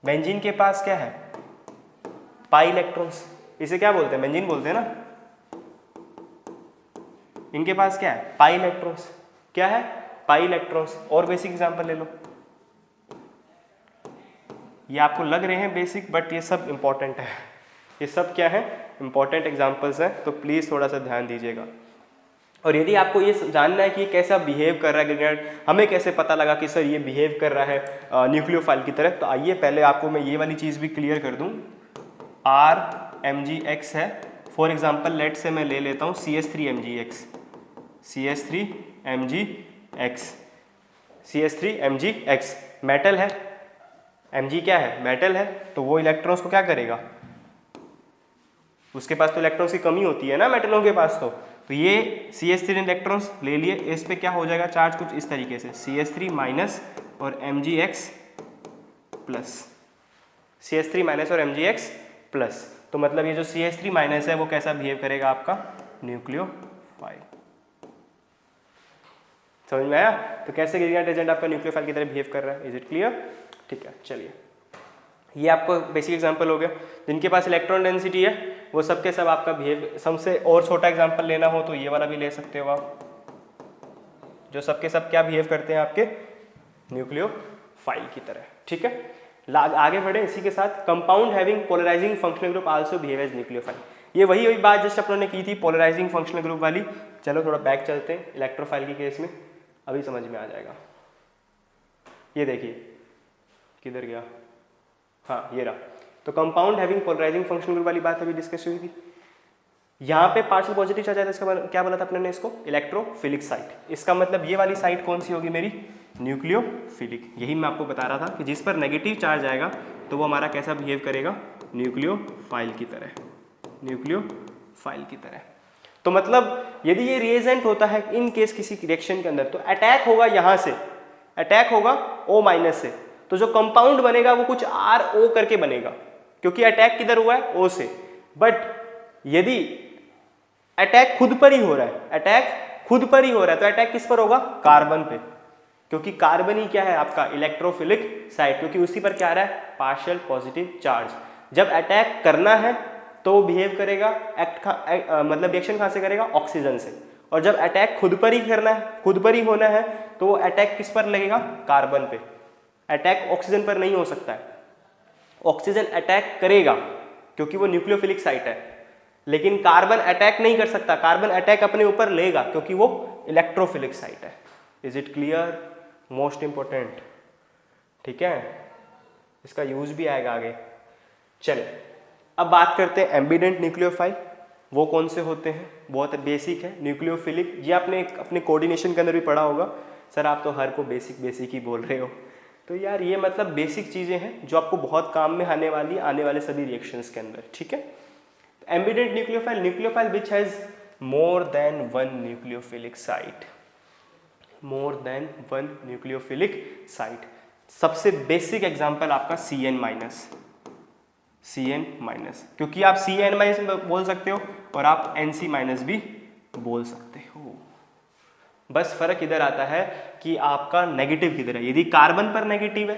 बेंजीन के पास क्या है? Pi electrons. इसे क्या बोलते हैं? बेंजीन बोलते हैं ना। इनके पास क्या है? Pi electrons. क्या है? Pi electrons. और बेसिक एग्जांपल ले लो। ये आपको लग रहे हैं बेसिक, बट ये सब इंपॉर्टेंट है। ये सब क्या है? इंपॉर्टेंट एग्जांपल्स हैं, तो प्लीज थोड़ा सा ध्यान दीजिएगा। और यदि आपको ये जानना है कि ये कैसा बिहेव कर रहा है ग्रिग्नार्ड, हमें कैसे पता लगा कि सर ये बिहेव कर रहा है न्यूक्लियोफाइल की तरह, तो आइए पहले आपको मैं ये वाली चीज़ भी क्लियर कर दूं। RMGX है, फॉर एग्जांपल लेट से मैं ले लेता हूँ CH3MgX, CH3MgX, CH3MgX मेटल है, Mg क्या है? मेटल है, तो वो इलेक्ट्रॉन्स को क्या करेगा? उसके पास तो इलेक्ट्रॉन्स की कमी होती है ना मेटलों के पास। तो ये CH3 इलेक्ट्रॉन्स ले लिए, इस पे क्या हो जाएगा चार्ज कुछ इस तरीके से, CH3 माइनस और MgX प्लस, CH3 माइनस और MgX प्लस। तो मतलब ये जो CH3 माइनस है वो कैसा बिहेव करेगा? आपका न्यूक्लियोफाइल। समझ में आया? तो कैसे ग्रिग्नार्ड रिएजेंट आपका न्यूक्लियोफाइल की तरह बिहेव कर रहा है। Is it clear? ठीक है, चलिए ये आपको बेसिक एग्जांपल हो गया। जिनके पास इलेक्ट्रॉन डेंसिटी है वो सब के सब आपका बिहेव, सबसे और छोटा एग्जांपल लेना हो तो ये वाला भी ले सकते हो आप, जो सबके सब क्या बिहेव करते हैं? आपके न्यूक्लियोफाइल की तरह, ठीक है। आगे बढ़े इसी के साथ। Compound having polarising functional group also behave as nucleophile. ये वही बात जस्ट अपन ने की थी पोलराइजिंग फंक्शनल ग्रुप वाली। चलो थोड़ा बैक चलते हैं इलेक्ट्रोफाइल की केस में, अभी समझ में आ जाएगा। ये देखिए किधर गया, हाँ ये रहा। तो compound having polarising functional group वाली बात अभी डिस्कस हुई थी। यहाँ पे पार्शियल पॉजिटिव चार्ज है, इसका क्या बोला था अपने ने? इसको इलेक्ट्रोफिलिक साइट। इसका मतलब ये वाली साइट कौन सी होगी मेरी? न्यूक्लियोफिलिक। यही मैं आपको बता रहा था कि जिस पर नेगेटिव चार्ज आएगा तो वो हमारा कैसा बिहेव करेगा? न्यूक्लियोफाइल की तरह, न्यूक्लियोफाइल की तरह। तो मतलब यदि ये रिएजेंट होता है इन केस किसी रिएक्शन के अंदर, तो अटैक होगा यहाँ से, अटैक होगा O माइनस से, तो जो कंपाउंड बनेगा वो कुछ RO करके बनेगा, क्योंकि अटैक किधर हुआ है? O से। बट यदि अटैक खुद पर ही हो रहा है, अटैक खुद पर ही हो रहा है, तो अटैक किस पर होगा? कार्बन पे, क्योंकि कार्बन ही क्या है आपका? इलेक्ट्रोफिलिक साइट, क्योंकि उसी पर क्या आ रहा है? Partial positive charge. जब अटैक करना है तो वो बिहेव करेगा मतलब रिएक्शन कहां से करेगा? ऑक्सीजन से। और जब अटैक खुद पर ही करना है, खुद पर ही होना है, तो वो अटैक किस पर लगेगा? कार्बन पे। अटैक ऑक्सीजन पर नहीं हो सकता है। ऑक्सीजन अटैक करेगा क्योंकि वो न्यूक्लियोफिलिक साइट है, लेकिन कार्बन अटैक नहीं कर सकता। कार्बन अटैक अपने ऊपर लेगा क्योंकि वो इलेक्ट्रोफिलिक साइट है। Is it clear? Most important, ठीक है। इसका यूज भी आएगा आगे। चले अब बात करते हैं एम्बिडेंट न्यूक्लियोफाइल। वो कौन से होते हैं? बहुत बेसिक है। न्यूक्लियोफिलिक, ये आपने अपने कोऑर्डिनेशन के अंदर भी पढ़ा होगा। सर आप तो हर को बेसिक बेसिक ही बोल रहे हो, तो यार ये मतलब बेसिक चीज़ें हैं जो आपको बहुत काम में आने वाले सभी रिएक्शंस के अंदर, ठीक है। Ambient nucleophile, nucleophile which has more than one nucleophilic site, more than one nucleophilic site. सबसे बेसिक एग्जांपल आपका CN माइनस, CN माइनस, क्योंकि आप CN माइनस बोल सकते हो और आप NC माइनस भी बोल सकते हो। बस फर्क इधर आता है कि आपका नेगेटिव किधर है। यदि कार्बन पर नेगेटिव है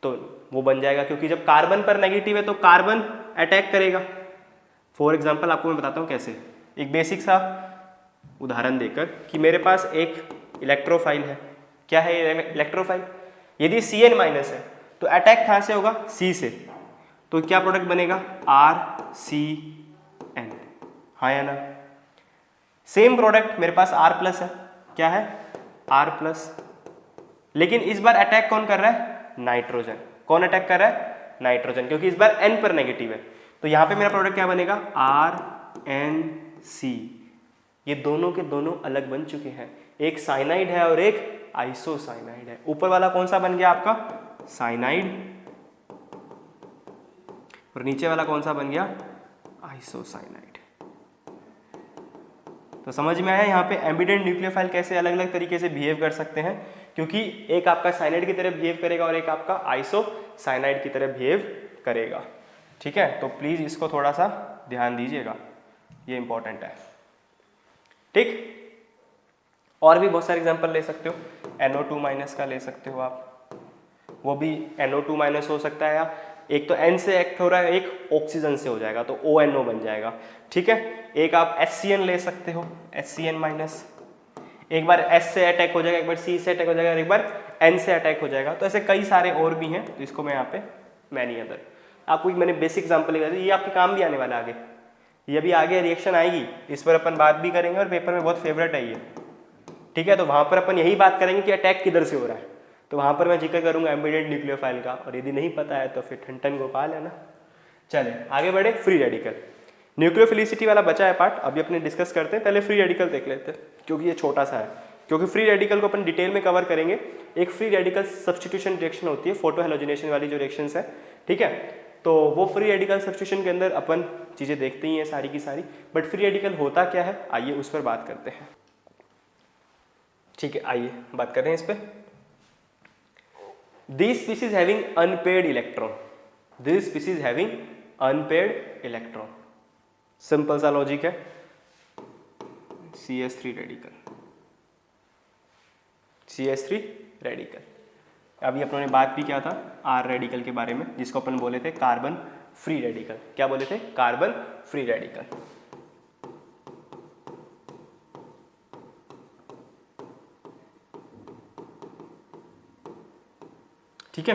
तो वो बन जाएगा, क्योंकि जब कार्बन पर नेगेटिव है तो कार्बन अटैक करेगा। फॉर एग्जांपल आपको मैं बताता हूँ कैसे, एक बेसिक सा उदाहरण देकर कि मेरे पास एक इलेक्ट्रोफाइल है, क्या है ये इलेक्ट्रोफाइल। यदि Cn माइनस है तो अटैक कहाँ से होगा, C से, तो क्या प्रोडक्ट बनेगा RCN, हाँ या ना। सेम प्रोडक्ट मेरे पास R प्लस है, क्या है R प्लस, लेकिन इस बार अटैक कौन कर रहा है, नाइट्रोजन। कौन अटैक कर रहा है, नाइट्रोजन, क्योंकि इस बार N पर नेगेटिव है। तो यहाँ पे मेरा प्रोडक्ट क्या बनेगा RNC। ये दोनों के दोनों अलग बन चुके हैं, एक साइनाइड है और एक आइसोसाइनाइड है। ऊपर वाला कौन सा बन गया आपका साइनाइड, और नीचे वाला कौन सा बन गया आइसोसाइनाइड। तो समझ में आया यहाँ पे एम्बिडेंट न्यूक्लियोफाइल कैसे अलग अलग तरीके से बिहेव कर सकते हैं, क्योंकि एक आपका साइनाइड की तरह बिहेव करेगा और एक आपका आइसोसाइनाइड की तरह बिहेव करेगा। ठीक है, तो प्लीज इसको थोड़ा सा ध्यान दीजिएगा, ये इंपॉर्टेंट है। ठीक, और भी बहुत सारे एग्जांपल ले सकते हो, NO2 माइनस का ले सकते हो आप, वो भी NO2 माइनस हो सकता है, या एक तो N से एक्ट हो रहा है, एक ऑक्सीजन से हो जाएगा तो ONO बन जाएगा। ठीक है, एक आप HCN ले सकते हो, HCN माइनस, एक बार S से अटैक हो जाएगा, एक बार C से अटैक हो जाएगा, एक बार N से अटैक हो जाएगा। तो ऐसे कई सारे और भी हैं, तो इसको मैं यहाँ पे मैनी अदर आपको मैंने बेसिक एग्जाम्पल लगा दी, ये आपके काम भी आने वाला आगे, ये भी आगे रिएक्शन आएगी, इस पर अपन बात भी करेंगे और पेपर में बहुत फेवरेट है ये। ठीक है, तो वहाँ पर अपन यही बात करेंगे कि अटैक किधर से हो रहा है, तो वहाँ पर मैं जिक्र करूँगा एम्बिडेंट न्यूक्लियोफाइल का, और यदि नहीं पता है तो फिर ठन गोपाल है ना। चले आगे बढ़े, फ्री रेडिकल। न्यूक्लियोफिलिसिटी वाला बचा है पार्ट, अभी अपने डिस्कस करते हैं, पहले फ्री रेडिकल देख लेते हैं क्योंकि ये छोटा सा है, क्योंकि फ्री रेडिकल को अपन डिटेल में कवर करेंगे। एक फ्री रेडिकल सब्स्टिट्यूशन रिएक्शन होती है, फोटो हेलोजिनेशन वाली जो रिएक्शंस है, ठीक है, तो वो फ्री रेडिकल सब्स्टिट्यूशन के अंदर अपन चीज़ें देखते ही हैं सारी की सारी, बट फ्री रेडिकल होता क्या है आइए उस पर बात करते हैं। ठीक है, आइए बात करते हैं इस पर। This species having unpaired electron, this species having unpaired electron, simple सा लॉजिक है, CH3 रेडिकल, CH3 रेडिकल। अभी अपनों ने बात भी किया था R रेडिकल के बारे में, जिसको अपन बोले थे कार्बन फ्री रेडिकल। क्या बोले थे, कार्बन फ्री रेडिकल। ठीक है,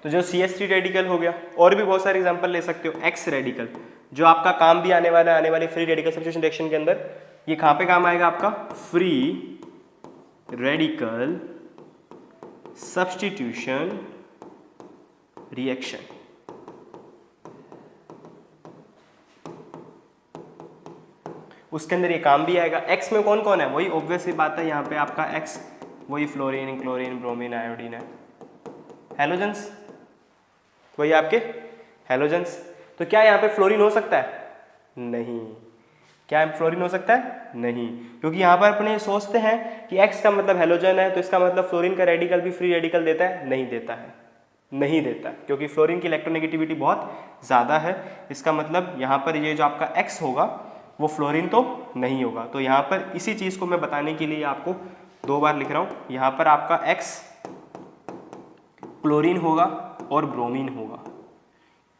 तो जो CH3 रेडिकल हो गया, और भी बहुत सारे एग्जांपल ले सकते हो। X रेडिकल जो आपका काम भी आने वाला है आने वाली फ्री रेडिकल सब्स्टिट्यूशन रिएक्शन के अंदर, ये कहाँ पे काम आएगा आपका, फ्री रेडिकल सब्स्टिट्यूशन रिएक्शन। उसके अंदर ये काम भी आएगा। X में कौन कौन है, वही ऑब्वियस सी बात है, यहाँ पे आपका X वही फ्लोरीन, क्लोरीन, ब्रोमीन, आयोडीन है, हेलोजेंस वही आपके हेलोजेंस। तो क्या यहाँ पे फ्लोरीन हो सकता है, नहीं। क्या फ्लोरीन हो सकता है, नहीं, क्योंकि यहाँ पर अपने सोचते हैं कि X का मतलब हेलोजन है, तो इसका मतलब फ्लोरीन का रेडिकल भी फ्री रेडिकल देता है, नहीं देता है, नहीं देता, क्योंकि फ्लोरीन की इलेक्ट्रोनेगेटिविटी बहुत ज़्यादा है। इसका मतलब यहाँ पर ये जो आपका X होगा वो फ्लोरीन तो नहीं होगा। तो यहाँ पर इसी चीज़ को मैं बताने के लिए आपको 2 बार लिख रहा हूँ, यहाँ पर आपका X क्लोरीन होगा और ब्रोमीन होगा,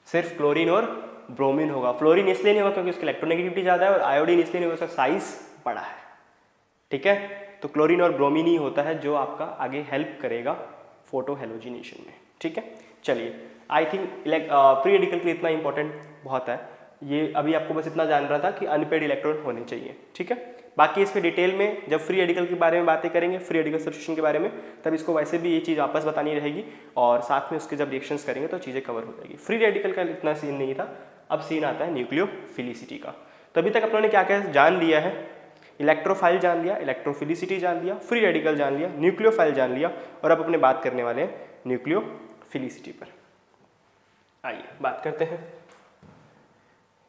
सिर्फ क्लोरीन और ब्रोमीन होगा। फ्लोरीन इसलिए नहीं होगा क्योंकि उसकी इलेक्ट्रोनेगेटिविटी ज़्यादा है, और आयोडीन इसलिए नहीं होगा उसका साइज बड़ा है। ठीक है, तो क्लोरीन और ब्रोमीन ही होता है जो आपका आगे हेल्प करेगा फोटो हेलोजिनेशन में। ठीक है, चलिए, आई थिंक फ्री रेडिकल के लिए इतना इंपॉर्टेंट बहुत है, ये अभी आपको बस इतना जान रहा था कि अनपेयर्ड इलेक्ट्रॉन होने चाहिए। ठीक है, बाकी इसमें डिटेल में जब फ्री रेडिकल के बारे में बातें करेंगे, फ्री रेडिकल सब्स्टिट्यूशन के बारे में, तब इसको वैसे भी ये चीज़ वापस बतानी रहेगी, और साथ में उसके जब रिएक्शंस करेंगे तो चीज़ें कवर हो जाएगी। फ्री रेडिकल का इतना सीन नहीं था, अब सीन आता है न्यूक्लियोफिलिसिटी का। तो अभी तक अपनों ने क्या क्या जान लिया है, इलेक्ट्रोफाइल जान लिया, इलेक्ट्रोफिलिसिटी जान लिया, फ्री रेडिकल जान लिया, न्यूक्लियोफाइल जान लिया, और अब अपने बात करने वाले हैं न्यूक्लियोफिलिसिटी पर। आइए बात करते हैं।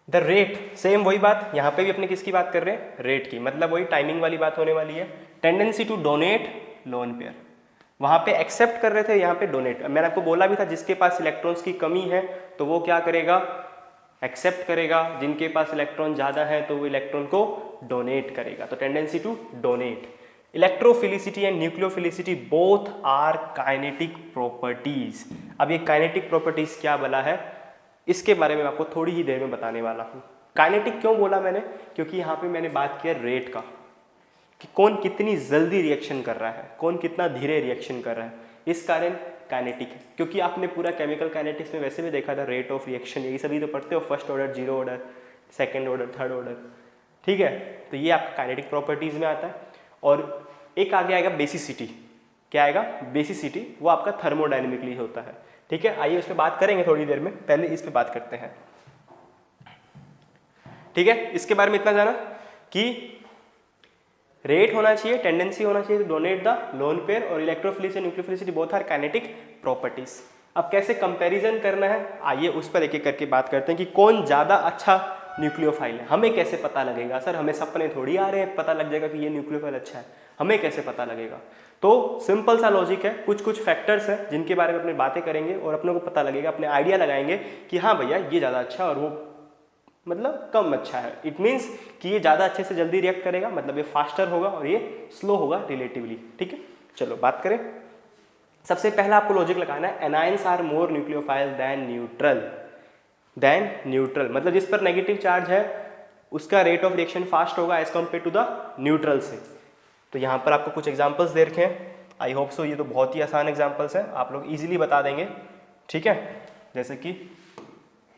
द रेट, सेम वही बात, यहाँ पे भी अपने किसकी बात कर रहे हैं, रेट की, मतलब वही टाइमिंग वाली बात होने वाली है। Tendency to donate lone pair, वहाँ पे एक्सेप्ट कर रहे थे, यहाँ पे डोनेट। मैंने आपको बोला भी था जिसके पास इलेक्ट्रॉन्स की कमी है तो वो क्या करेगा, एक्सेप्ट करेगा, जिनके पास इलेक्ट्रॉन ज़्यादा है तो वो इलेक्ट्रॉन को डोनेट करेगा। तो tendency to donate. Electrophilicity and nucleophilicity both are kinetic properties. अब ये काइनेटिक प्रॉपर्टीज क्या बोला है, इसके बारे में आपको थोड़ी ही देर में बताने वाला हूँ। काइनेटिक क्यों बोला मैंने, क्योंकि यहाँ पे मैंने बात किया रेट का, कि कौन कितनी जल्दी रिएक्शन कर रहा है, कौन कितना धीरे रिएक्शन कर रहा है। इस कारण काइनेटिक है, क्योंकि आपने पूरा केमिकल काइनेटिक्स में वैसे भी देखा था, रेट ऑफ रिएक्शन यही सभी तो पढ़ते हो, first order, zero order, second order, third order, ठीक है। तो ये आपका काइनेटिक प्रॉपर्टीज में आता है। और एक आगे आएगा बेसिसिटी। क्या आएगा? बेसिसिटी, वो आपका थर्मोडायनेमिकली होता है, ठीक है। आइए उस पर बात करेंगे थोड़ी देर में, पहले इस पे बात करते हैं, ठीक है। इसके बारे में इतना जाना कि रेट होना चाहिए, टेंडेंसी होना चाहिए डोनेट द लोन पेयर, और electrophilicity and nucleophilicity both are kinetic properties. अब कैसे कंपैरिजन करना है, आइए उस पर एक एक करके बात करते हैं कि कौन ज़्यादा अच्छा न्यूक्लियोफाइल है। हमें कैसे पता लगेगा? सर हमें सपने थोड़ी आ रहे हैं पता लग जाएगा कि ये न्यूक्लियोफाइल अच्छा है, हमें कैसे पता लगेगा? तो सिंपल सा लॉजिक है, कुछ कुछ फैक्टर्स हैं जिनके बारे में अपनी बातें करेंगे और अपने को पता लगेगा, अपने आइडिया लगाएंगे कि हाँ भैया ये ज़्यादा अच्छा है और वो मतलब कम अच्छा है। इट मीन्स कि ये ज़्यादा अच्छे से जल्दी रिएक्ट करेगा, मतलब ये फास्टर होगा और ये स्लो होगा रिलेटिवली, ठीक है। चलो बात करें, सबसे पहला आपको लॉजिक लगाना है, anions are more nucleophile than neutral, मतलब जिस पर नेगेटिव चार्ज है उसका रेट ऑफ रिएक्शन फास्ट होगा as compare to the neutral से। तो यहाँ पर आपको कुछ एग्जाम्पल्स दे रखे हैं, आई होप सो ये तो बहुत ही आसान एग्जाम्पल्स हैं, आप लोग इजीली बता देंगे, ठीक है। जैसे कि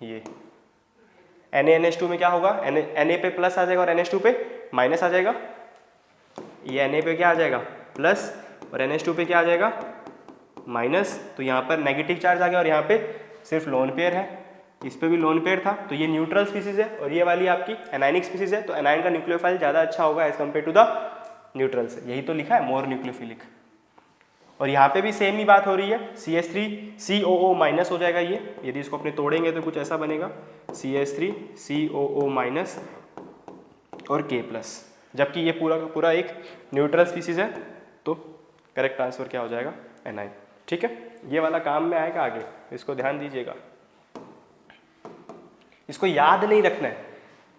ये NaNH2 में क्या होगा, Na पे प्लस आ जाएगा और NH2 पे माइनस आ जाएगा, ये Na पे क्या आ जाएगा प्लस और NH2 पे क्या आ जाएगा माइनस। तो यहाँ पर नेगेटिव चार्ज आ गया और यहाँ पे सिर्फ लोन पेयर है, इस पे भी लोन पेयर था, तो ये न्यूट्रल स्पीसीज है और ये वाली आपकी एनायनिक स्पीसीज है। तो एनायन का न्यूक्लियोफाइल ज़्यादा अच्छा होगा as compare to the neutral से, यही तो लिखा है मोर न्यूक्लियोफिलिक। और यहाँ पे भी सेम ही बात हो रही है, CH3 COO माइनस हो जाएगा ये, यदि इसको अपने तोड़ेंगे तो कुछ ऐसा बनेगा CH3 COO माइनस और K प्लस, जबकि ये पूरा का पूरा एक न्यूट्रल स्पीसीज है। तो करेक्ट आंसर क्या हो जाएगा एनाइन, ठीक है। ये वाला काम में आएगा आगे, इसको ध्यान दीजिएगा, इसको याद नहीं रखना है,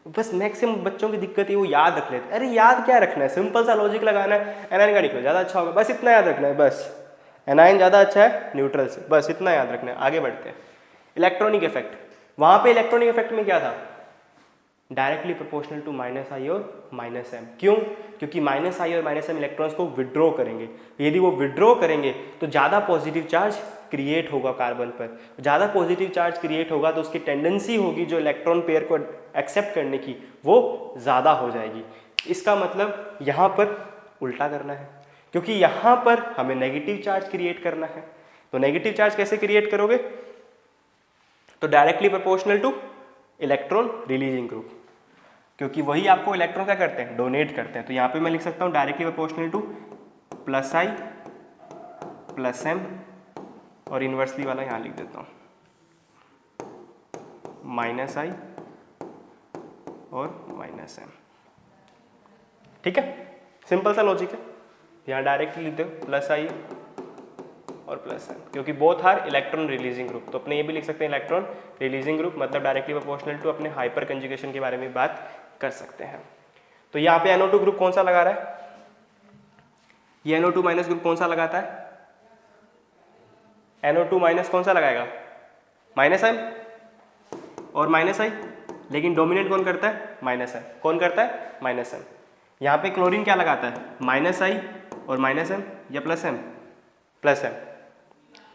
बस मैक्सिमम बच्चों की दिक्कत है वो याद रख लेते हैं। अरे याद क्या रखना है, सिंपल सा लॉजिक लगाना है, एनाइन का निकलो ज़्यादा अच्छा होगा, बस इतना याद रखना है, बस एनाइन ज़्यादा अच्छा है न्यूट्रल से, बस इतना याद रखना है। आगे बढ़ते हैं, इलेक्ट्रॉनिक इफेक्ट। वहाँ पे इलेक्ट्रॉनिक इफेक्ट में क्या था, डायरेक्टली प्रोपोर्शनल टू -I और -M। क्यों? क्योंकि -I और -M इलेक्ट्रॉन्स को विड्रॉ करेंगे, यदि वो विड्रॉ करेंगे तो ज़्यादा पॉजिटिव चार्ज क्रिएट होगा कार्बन पर, ज़्यादा पॉजिटिव चार्ज क्रिएट होगा तो उसकी टेंडेंसी होगी जो इलेक्ट्रॉन पेयर को एक्सेप्ट करने की वो ज़्यादा हो जाएगी। इसका मतलब यहाँ पर उल्टा करना है, क्योंकि यहाँ पर हमें नेगेटिव चार्ज क्रिएट करना है। तो नेगेटिव चार्ज कैसे क्रिएट करोगे, तो directly proportional two electron releasing group, क्योंकि वही आपको इलेक्ट्रॉन क्या करते हैं, डोनेट करते हैं। तो यहाँ पे मैं लिख सकता हूँ directly proportional to +I +M, और इन्वर्सली वाला यहाँ लिख देता हूँ -I और -M, ठीक है। सिंपल सा लॉजिक है, यहाँ डायरेक्टली लिख दो +I और +M, क्योंकि both are electron releasing group. तो अपने ये भी लिख सकते हैं इलेक्ट्रॉन रिलीजिंग ग्रुप, मतलब डायरेक्टली प्रोपोर्शनल टू अपने हाइपर कंजुगेशन के बारे में बात कर सकते हैं। तो यहाँ पे NO2 ग्रुप कौन सा लगा रहा है, ये NO2 माइनस ग्रुप कौन सा लगाता है, NO2 माइनस कौन सा लगाएगा, -M और -I, लेकिन डोमिनेट कौन करता है, -M। कौन करता है, -M। यहाँ पे क्लोरीन क्या लगाता है, -I और -M या +M,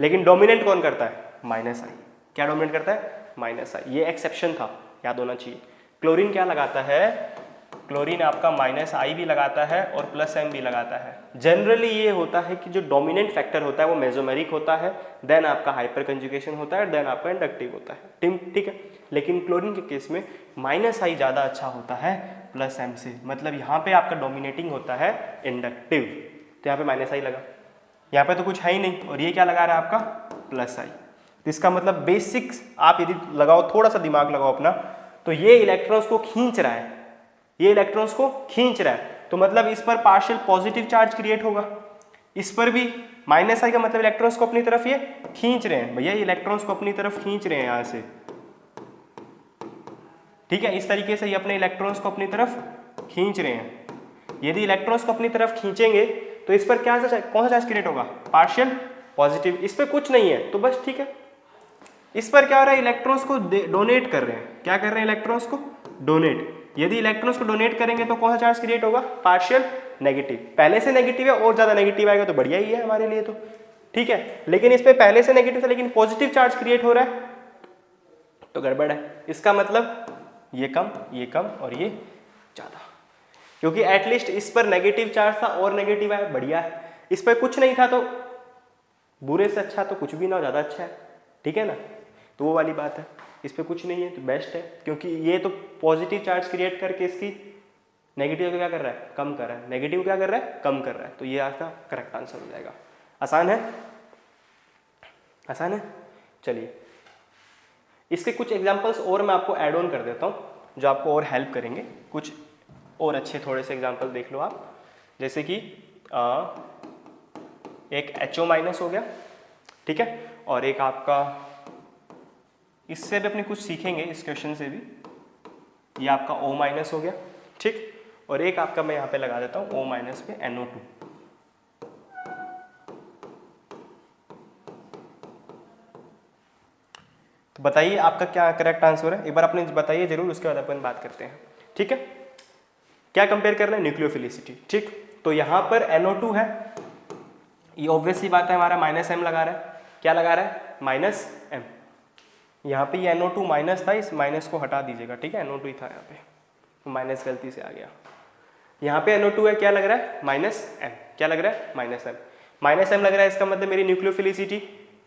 लेकिन डोमिनेट कौन करता है, -I। क्या डोमिनेट करता है, -I। ये एक्सेप्शन था, याद होना चाहिए। क्लोरीन क्या लगाता है, क्लोरीन आपका -I भी लगाता है और +M भी लगाता है। जनरली ये होता है कि जो डोमिनेंट फैक्टर होता है वो मेसोमेरिक होता है, देन आपका हाइपर कंजुगेशन होता है, देन आपका इंडक्टिव होता है, ठीक है। लेकिन क्लोरीन के केस में -I ज़्यादा अच्छा होता है +M से, मतलब यहाँ पे आपका डोमिनेटिंग होता है इंडक्टिव। तो यहाँ पे -I लगा, यहाँ पे तो कुछ है ही नहीं, और ये क्या लगा रहा है आपका +I। तो इसका मतलब बेसिक्स आप यदि लगाओ, थोड़ा सा दिमाग लगाओ अपना, तो ये इलेक्ट्रॉन्स को खींच रहा है, ये इलेक्ट्रॉन्स को खींच रहा है, तो मतलब इस पर पार्शियल पॉजिटिव चार्ज क्रिएट होगा, इस पर भी -I का मतलब इलेक्ट्रॉन्स को अपनी तरफ ये खींच रहे हैं, भैया ये इलेक्ट्रॉन्स को अपनी तरफ खींच रहे हैं यहाँ से, ठीक है। इस तरीके से ये अपने इलेक्ट्रॉन्स को अपनी तरफ खींच रहे हैं। यदि इलेक्ट्रॉन्स को अपनी तरफ खींचेंगे तो इस पर क्या सा कौन सा चार्ज क्रिएट होगा, पार्शियल पॉजिटिव। इस पर कुछ नहीं है तो बस ठीक है। इस पर क्या हो रहा है, इलेक्ट्रॉन्स को डोनेट कर रहे हैं, क्या कर रहे हैं, इलेक्ट्रॉन्स को डोनेट। यदि इलेक्ट्रॉन्स को डोनेट करेंगे तो कौन सा चार्ज क्रिएट होगा, पार्शियल नेगेटिव। पहले से नेगेटिव है और ज़्यादा नेगेटिव आएगा तो बढ़िया ही है हमारे लिए तो, ठीक है। लेकिन इस पे पहले से नेगेटिव था लेकिन पॉजिटिव चार्ज क्रिएट हो रहा है तो गड़बड़ है। इसका मतलब ये कम और ये ज़्यादा, क्योंकि एटलीस्ट इस पर नेगेटिव चार्ज था और नेगेटिव आया, बढ़िया है। इस पर कुछ नहीं था तो बुरे से अच्छा तो कुछ भी ना हो, ज़्यादा अच्छा है, ठीक है ना। तो वो वाली बात है, इस पर कुछ नहीं है तो बेस्ट है, क्योंकि ये तो पॉजिटिव चार्ज क्रिएट करके इसकी नेगेटिव को क्या कर रहा है, कम कर रहा है, नेगेटिव क्या कर रहा है, कम कर रहा है। तो ये आपका करेक्ट आंसर हो जाएगा। आसान है, आसान है। चलिए इसके कुछ एग्जांपल्स और मैं आपको ऐड ऑन कर देता हूँ जो आपको और हेल्प करेंगे। कुछ और अच्छे थोड़े से एग्जांपल देख लो आप, जैसे कि एक HO माइनस हो गया, ठीक है, और एक आपका, इससे भी अपने कुछ सीखेंगे इस क्वेश्चन से भी, ये आपका O माइनस हो गया, ठीक, और एक आपका मैं यहाँ पे लगा देता हूँ O माइनस पे NO2। तो बताइए आपका क्या करेक्ट आंसर है, एक बार अपने बताइए जरूर, उसके बाद अपन बात करते हैं, ठीक है। क्या कंपेयर कर रहे हैं, न्यूक्लियोफिलिसिटी, ठीक। तो यहाँ पर NO2 है, ये ऑब्वियस सी बात है, हमारा -M लगा रहा है, क्या लगा रहा है, -M। यहाँ पे ये NO2 माइनस था, इस माइनस को हटा दीजिएगा, ठीक है, NO2 ही था यहाँ पे, माइनस गलती से आ गया। यहाँ पे NO2 है, क्या लग रहा है, -M, क्या लग रहा है, -M लग रहा है। इसका मतलब मेरी न्यूक्लियोफिलिसिटी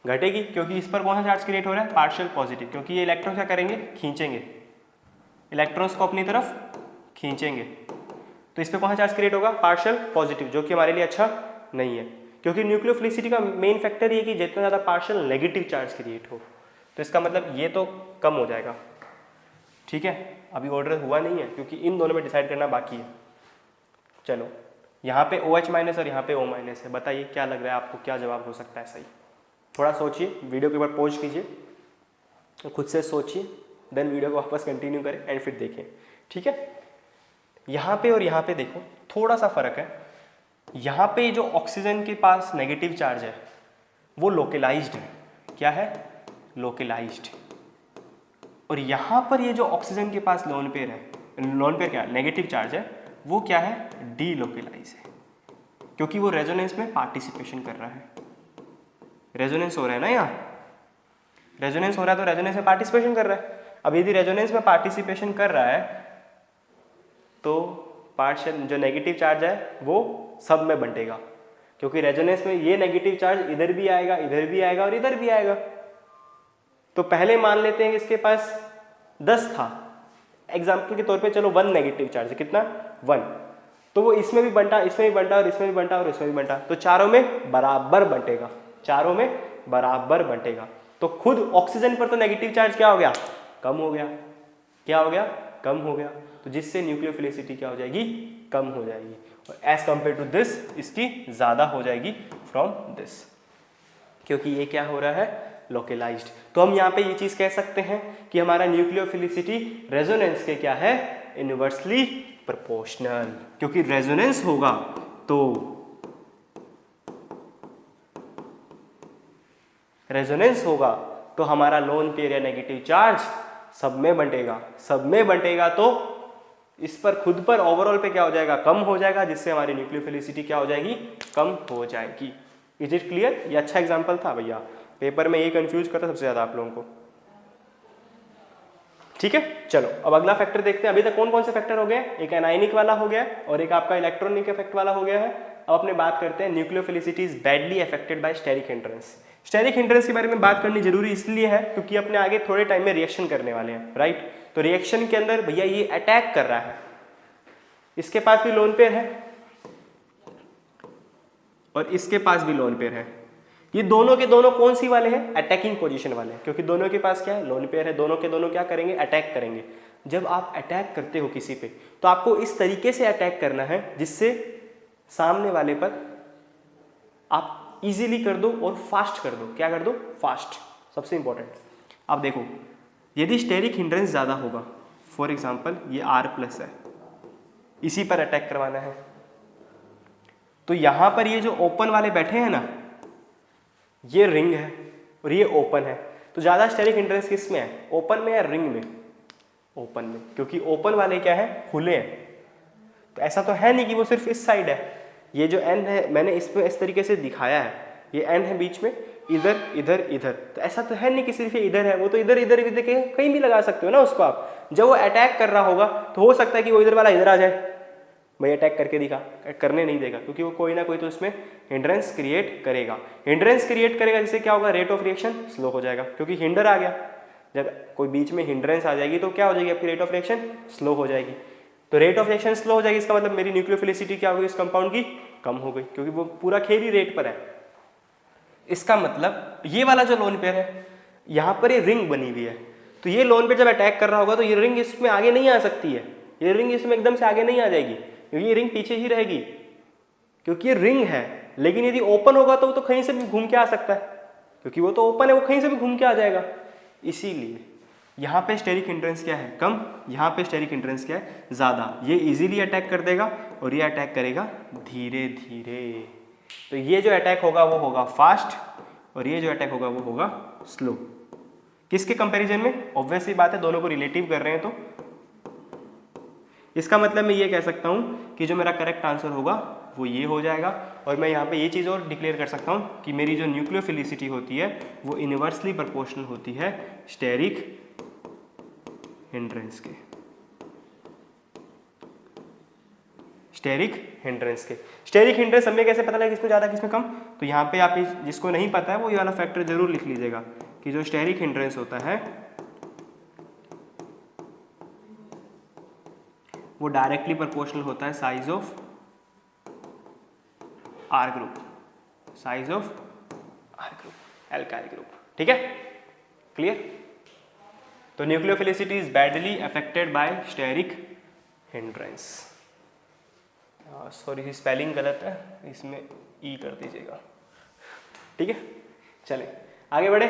घटेगी, क्योंकि इस पर कौन सा चार्ज क्रिएट हो रहा है, पार्शियल पॉजिटिव, क्योंकि ये इलेक्ट्रॉन क्या करेंगे, खींचेंगे, इलेक्ट्रॉन्स को अपनी तरफ खींचेंगे, तो इस पर कौन सा चार्ज क्रिएट होगा, पार्शियल पॉजिटिव, जो कि हमारे लिए अच्छा नहीं है, क्योंकि न्यूक्लियोफिलिसिटी का मेन फैक्टर ये कि जितना ज़्यादा पार्शियल नेगेटिव चार्ज क्रिएट हो, तो इसका मतलब ये तो कम हो जाएगा, ठीक है। अभी ऑर्डर हुआ नहीं है क्योंकि इन दोनों में डिसाइड करना बाकी है। चलो यहाँ पे OH माइनस और यहाँ पे O माइनस है, बताइए क्या लग रहा है आपको, क्या जवाब हो सकता है सही। थोड़ा सोचिए, वीडियो के ऊपर पॉज कीजिए, खुद से सोचिए, देन वीडियो को वापस कंटिन्यू करें एंड फिर देखें, ठीक है। यहाँ पे और यहाँ पे देखो थोड़ा सा फर्क है। यहाँ पे जो ऑक्सीजन के पास नेगेटिव चार्ज है वो लोकलाइज्ड है, क्या है, लोकलाइज्ड। और यहाँ पर ये जो ऑक्सीजन के पास लोन पेयर है, लोन पेयर क्या नेगेटिव चार्ज है, वो क्या है, डीलोकलाइज है, क्योंकि वो रेजोनेंस में पार्टिसिपेशन कर रहा है। रेजोनेंस हो रहा है ना, यहाँ रेजोनेंस हो रहा है तो रेजोनेंस में पार्टिसिपेशन कर रहा है। अब यदि रेजोनेंस में पार्टिसिपेशन कर रहा है तो पार्शियल जो नेगेटिव चार्ज है वो सब में बंटेगा, क्योंकि रेजोनेंस में ये नेगेटिव चार्ज इधर भी आएगा, इधर भी आएगा और इधर भी आएगा। तो पहले मान लेते हैं कि इसके पास 10 था, एग्जाम्पल के तौर पे, चलो 1 नेगेटिव चार्ज है, कितना, 1, तो वो इसमें भी बंटा, इसमें भी बंटा और इसमें भी बंटा और इसमें भी बंटा, तो चारों में बराबर बंटेगा, चारों में बराबर बंटेगा। तो खुद ऑक्सीजन पर तो नेगेटिव चार्ज क्या हो गया, कम हो गया, क्या हो गया, कम हो गया, तो जिससे न्यूक्लियोफिलिसिटी क्या हो जाएगी, कम हो जाएगी, और एज कंपेयर टू दिस इसकी ज़्यादा हो जाएगी फ्रॉम दिस, क्योंकि ये क्या हो रहा है, लोकलाइज्ड। तो हम यहाँ पे ये चीज़ कह सकते हैं कि हमारा न्यूक्लियोफिलिसिटी रेजोनेंस के क्या है, इनवर्सली प्रोपोर्शनल, क्योंकि रेजोनेंस होगा तो रेजोनेंस होगा तो हमारा लोन पेयर या नेगेटिव चार्ज सब में बंटेगा, सब में बंटेगा तो इस पर खुद पर ओवरऑल पे क्या हो जाएगा, कम हो जाएगा, जिससे हमारी न्यूक्लियोफिलिसिटी क्या हो जाएगी, कम हो जाएगी। Is it clear? ये अच्छा एग्जांपल था भैया, पेपर में ये कंफ्यूज करता सबसे ज्यादा आप लोगों को, ठीक है। चलो अब अगला फैक्टर देखते हैं। अभी तक कौन कौन से फैक्टर हो गए, एक एनायनिक वाला हो गया और एक आपका इलेक्ट्रॉनिक इफेक्ट वाला हो गया है। अब अपने बात करते हैं nucleophilicity is badly affected by steric hindrance. Steric hindrance के बारे में बात करनी जरूरी इसलिए है क्योंकि अपने आगे थोड़े टाइम में रिएक्शन करने वाले हैं, राइट। तो रिएक्शन के अंदर भैया ये अटैक कर रहा है, इसके पास भी लोन पेयर है और इसके पास भी लोन पेयर है। ये दोनों के दोनों कौन सी वाले हैं, अटैकिंग पोजीशन वाले हैं, क्योंकि दोनों के पास क्या है, लोन पेयर है। दोनों के दोनों क्या करेंगे, अटैक करेंगे। जब आप अटैक करते हो किसी पे तो आपको इस तरीके से अटैक करना है जिससे सामने वाले पर आप इजीली कर दो और फास्ट कर दो। क्या कर दो, फास्ट, सबसे इंपॉर्टेंट। आप देखो यदि स्टेरिक हिंड्रेंस ज्यादा होगा, फॉर एग्जाम्पल ये R+ है, इसी पर अटैक करवाना है, तो यहां पर ये जो ओपन वाले बैठे हैं ना, ये रिंग है और ये ओपन है, तो ज्यादा स्टेरिक हिंड्रेंस किस में है, ओपन में या रिंग में, ओपन में, क्योंकि ओपन वाले क्या है, खुले हैं। तो ऐसा तो है नहीं कि वो सिर्फ इस साइड है। ये जो एन है मैंने इसमें इस तरीके से दिखाया है, ये एन है बीच में, इधर इधर इधर, तो ऐसा तो है नहीं कि सिर्फ ये इधर है, वो तो इधर इधर इधर कहीं भी लगा सकते हो ना उसको आप। जब वो अटैक कर रहा होगा तो हो सकता है कि वो इधर वाला इधर आ जाए, भाई अटैक करके दिखा, करने नहीं देगा, क्योंकि वो कोई ना कोई तो उसमें हिंड्रेंस क्रिएट करेगा। हिंड्रेंस क्रिएट करेगा जिससे क्या होगा, रेट ऑफ रिएक्शन स्लो हो जाएगा, क्योंकि हिंडर आ गया। जब कोई बीच में हिंड्रेंस आ जाएगी तो क्या हो जाएगी, आपकी रेट ऑफ रिएक्शन स्लो हो जाएगी। तो रेट ऑफ रिएक्शन स्लो हो जाएगी, इसका मतलब मेरी न्यूक्लियोफिलिसिटी क्या होगी इस कंपाउंड की, कम हो गई, क्योंकि वो पूरा खेल ही रेट पर है। इसका मतलब ये वाला जो लोन पेयर है, यहाँ पर ये रिंग बनी हुई है, तो ये लोन पेयर जब अटैक कर रहा होगा तो ये रिंग इसमें आगे नहीं आ सकती है, ये रिंग इसमें एकदम से आगे नहीं आ जाएगी, क्योंकि ये रिंग पीछे ही रहेगी, क्योंकि ये रिंग है। लेकिन यदि ओपन होगा तो वो तो कहीं से भी घूम के आ सकता है, क्योंकि वो तो ओपन है, वो कहीं से भी घूम के आ जाएगा। इसीलिए यहाँ पे स्टेरिक हिंड्रेंस क्या है, कम, यहाँ पे स्टेरिक हिंड्रेंस क्या है, ज़्यादा। ये इजीली अटैक कर देगा और ये अटैक करेगा धीरे धीरे। तो ये जो अटैक होगा वो होगा फास्ट और ये जो अटैक होगा वो होगा स्लो। किसके कंपैरिजन में, ऑब्वियसली बात है दोनों को रिलेटिव कर रहे हैं, तो इसका मतलब मैं ये कह सकता हूँ कि जो मेरा करेक्ट आंसर होगा वो ये हो जाएगा। और मैं यहाँ पे ये चीज़ और डिक्लेयर कर सकता हूँ कि मेरी जो न्यूक्लियोफिलिसिटी होती है वो इनवर्सली प्रोपोर्शनल होती है स्टेरिक हिंड्रेंस के, स्टेरिक हिंड्रेंस के। स्टेरिक हिंड्रेंस हमें कैसे पता लगे किसमें ज़्यादा किसमें कम, तो यहाँ पे आप जिसको नहीं पता है वो ये वाला फैक्टर जरूर लिख लीजिएगा कि जो स्टेरिक हिंड्रेंस होता है वो डायरेक्टली प्रोपोर्शनल होता है size of R group, size of R group, alkyl group. ठीक है, क्लियर। तो nucleophilicity is badly affected by steric hindrance. Sorry spelling गलत है, इसमें ई कर दीजिएगा। ठीक है, चलें आगे बढ़े।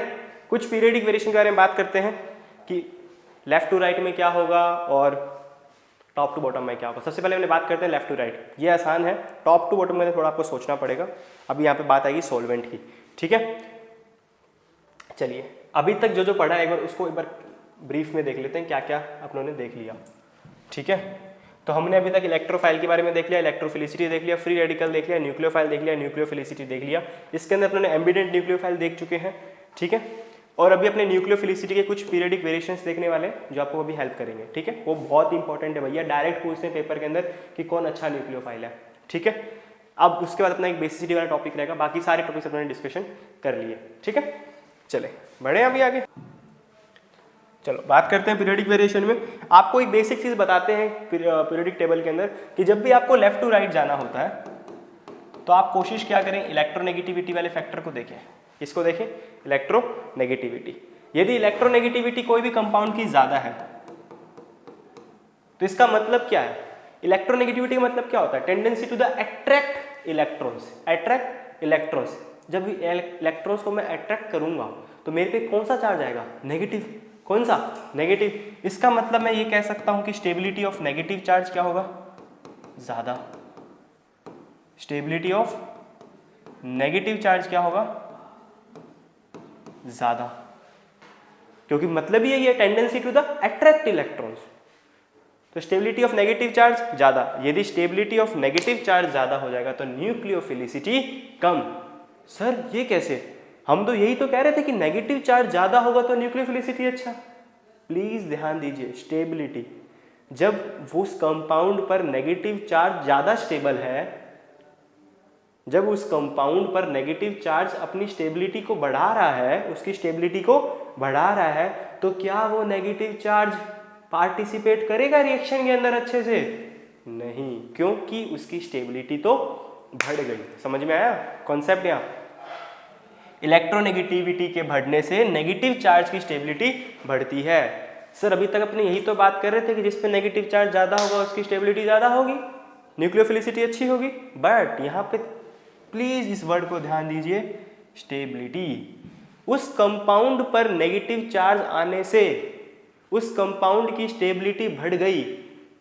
कुछ पीरियडिक वेरिएशन के बारे में बात करते हैं कि लेफ्ट टू राइट में क्या होगा और टॉप टू बॉटम में क्या होगा। सबसे पहले हमने बात करते हैं लेफ्ट टू राइट, ये आसान है। टॉप टू बॉटम में थोड़ा आपको सोचना पड़ेगा। अभी यहाँ पे बात आएगी सॉल्वेंट की। ठीक है, चलिए अभी तक जो जो पढ़ा है एक बार उसको एक बार ब्रीफ में देख लेते हैं, क्या क्या अपनों ने देख लिया। ठीक है, तो हमने अभी तक इलेक्ट्रोफाइल के बारे में देख लिया, इलेक्ट्रोफिलिसिटी देख लिया, फ्री रेडिकल देख लिया, न्यूक्लियोफाइल देख लिया, न्यूक्लियोफिलिसिटी देख लिया। इसके अंदर अपने एम्बिडेंट न्यूक्लियोफाइल देख चुके हैं। ठीक है, और अभी अपने न्यूक्लियोफिलिसिटी के कुछ पीरियडिक वेरिएशंस देखने वाले हैं जो आपको अभी हेल्प करेंगे। ठीक है, वो बहुत इंपॉर्टेंट है भैया, डायरेक्ट पूछते हैं पेपर के अंदर कि कौन अच्छा न्यूक्लियोफाइल है। ठीक है, अब उसके बाद अपना एक बेसिसिटी वाला टॉपिक रहेगा, बाकी सारे टॉपिक्स अपने डिस्कशन कर लिए। ठीक है, चले बढ़े अभी आगे। चलो बात करते हैं पीरियडिक वेरिएशन में। आपको एक बेसिक चीज बताते हैं पीरियडिक टेबल के अंदर कि जब भी आपको लेफ्ट टू राइट जाना होता है तो आप कोशिश क्या करें, इलेक्ट्रोनेगेटिविटी वाले फैक्टर को देखें। इसको देखें, इलेक्ट्रोनेगेटिविटी। यदि इलेक्ट्रोनेगेटिविटी कोई भी कंपाउंड की ज्यादा है तो इसका मतलब क्या है, इलेक्ट्रोनेगेटिविटी का मतलब क्या होता है, tendency to the attract electrons, attract electrons. जब इलेक्ट्रॉन्स को मैं अट्रैक्ट करूंगा तो मेरे पे कौन सा चार्ज आएगा, नेगेटिव। कौन सा, नेगेटिव। इसका मतलब मैं ये कह सकता हूं कि स्टेबिलिटी ऑफ नेगेटिव चार्ज क्या होगा, ज्यादा। स्टेबिलिटी ऑफ नेगेटिव चार्ज क्या होगा, ज्यादा, क्योंकि मतलब ही ये tendency to the attract electrons. तो स्टेबिलिटी ऑफ नेगेटिव चार्ज ज्यादा। यदि स्टेबिलिटी ऑफ नेगेटिव चार्ज ज्यादा हो जाएगा तो न्यूक्लियोफिलिसिटी कम। सर ये कैसे, हम तो यही तो कह रहे थे कि नेगेटिव चार्ज ज्यादा होगा तो न्यूक्लियोफिलिसिटी अच्छा। प्लीज ध्यान दीजिए, स्टेबिलिटी, जब उस कंपाउंड पर नेगेटिव चार्ज ज्यादा स्टेबल है, जब उस कंपाउंड पर नेगेटिव चार्ज अपनी स्टेबिलिटी को बढ़ा रहा है, उसकी स्टेबिलिटी को बढ़ा रहा है, तो क्या वो नेगेटिव चार्ज पार्टिसिपेट करेगा रिएक्शन के अंदर अच्छे से, नहीं, क्योंकि उसकी स्टेबिलिटी तो बढ़ गई। समझ में आया कॉन्सेप्ट। यहाँ इलेक्ट्रोनेगेटिविटी के बढ़ने से नेगेटिव चार्ज की स्टेबिलिटी बढ़ती है। सर अभी तक अपने यही तो बात कर रहे थे कि जिस पे नेगेटिव चार्ज ज्यादा होगा उसकी स्टेबिलिटी ज्यादा होगी, न्यूक्लियोफिलिसिटी अच्छी होगी। बट यहाँ पे प्लीज इस वर्ड को ध्यान दीजिए, स्टेबिलिटी। उस कंपाउंड पर नेगेटिव चार्ज आने से उस कंपाउंड की स्टेबिलिटी बढ़ गई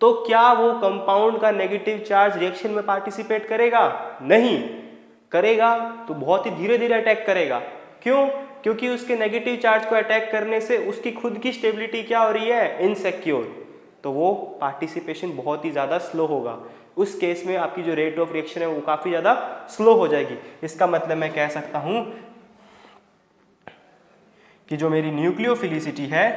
तो क्या वो कंपाउंड का नेगेटिव चार्ज रिएक्शन में पार्टिसिपेट करेगा, नहीं करेगा, तो बहुत ही धीरे धीरे अटैक करेगा। क्यों, क्योंकि उसके नेगेटिव चार्ज को अटैक करने से उसकी खुद की स्टेबिलिटी क्या हो रही है, इनसिक्योर, तो वो पार्टिसिपेशन बहुत ही ज़्यादा स्लो होगा। उस केस में आपकी जो रेट ऑफ रिएक्शन है वो काफ़ी ज़्यादा स्लो हो जाएगी। इसका मतलब मैं कह सकता हूँ कि जो मेरी न्यूक्लियोफिलिसिटी है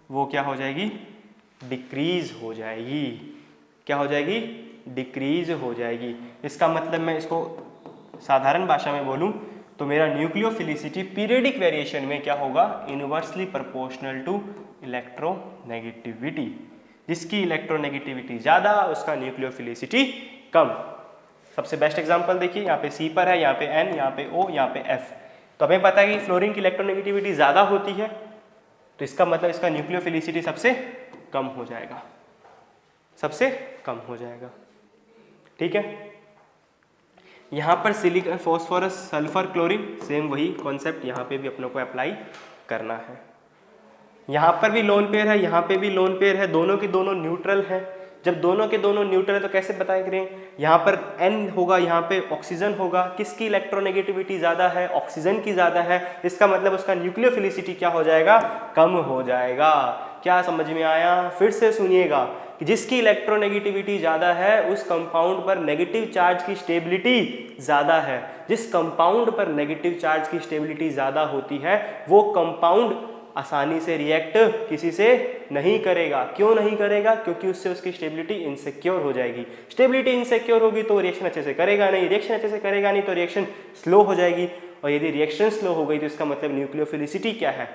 वो क्या हो जाएगी, डिक्रीज हो जाएगी। क्या हो जाएगी, डिक्रीज हो जाएगी। इसका मतलब मैं इसको साधारण भाषा में बोलूं तो मेरा न्यूक्लियोफिलिसिटी पीरियडिक वेरिएशन में क्या होगा, इनवर्सली प्रोपोर्शनल टू इलेक्ट्रोनेगेटिविटी। जिसकी इलेक्ट्रोनेगेटिविटी ज़्यादा उसका न्यूक्लियोफिलिसिटी कम। सबसे बेस्ट एग्जांपल देखिए, यहाँ पे C पर है, यहाँ पे N, यहाँ पे O, यहाँ पे F। तो हमें पता है कि फ्लोरीन की इलेक्ट्रोनेगेटिविटी ज़्यादा होती है, तो इसका मतलब इसका न्यूक्लियोफिलिसिटी सबसे कम हो जाएगा, सबसे कम हो जाएगा। ठीक है, यहाँ पर silicon, phosphorus, sulphur, chlorine, same वही कॉन्सेप्ट यहाँ पे भी अपनों को अप्लाई करना है। यहाँ पर भी लोन पेयर है, यहाँ पे भी लोन पेयर है, दोनों के दोनों न्यूट्रल हैं। जब दोनों के दोनों न्यूट्रल है तो कैसे बताया करें, यहाँ पर N होगा, यहाँ पे ऑक्सीजन होगा, किसकी इलेक्ट्रोनेगेटिविटी ज़्यादा है, ऑक्सीजन की ज़्यादा है। इसका मतलब उसका न्यूक्लियोफिलिसिटी क्या हो जाएगा, कम हो जाएगा। क्या समझ में आया, फिर से सुनिएगा कि जिसकी इलेक्ट्रोनेगेटिविटी ज़्यादा है उस कंपाउंड पर नेगेटिव चार्ज की स्टेबिलिटी ज़्यादा है। जिस कंपाउंड पर नेगेटिव चार्ज की स्टेबिलिटी ज़्यादा होती है वो कंपाउंड आसानी से रिएक्ट किसी से नहीं करेगा। क्यों नहीं करेगा, क्योंकि उससे उसकी स्टेबिलिटी इनसिक्योर हो जाएगी। स्टेबिलिटी इनसिक्योर होगी तो रिएक्शन अच्छे से करेगा नहीं, रिएक्शन अच्छे से करेगा नहीं तो रिएक्शन स्लो हो जाएगी, और यदि रिएक्शन स्लो हो गई तो इसका मतलब न्यूक्लियोफिलिसिटी क्या है,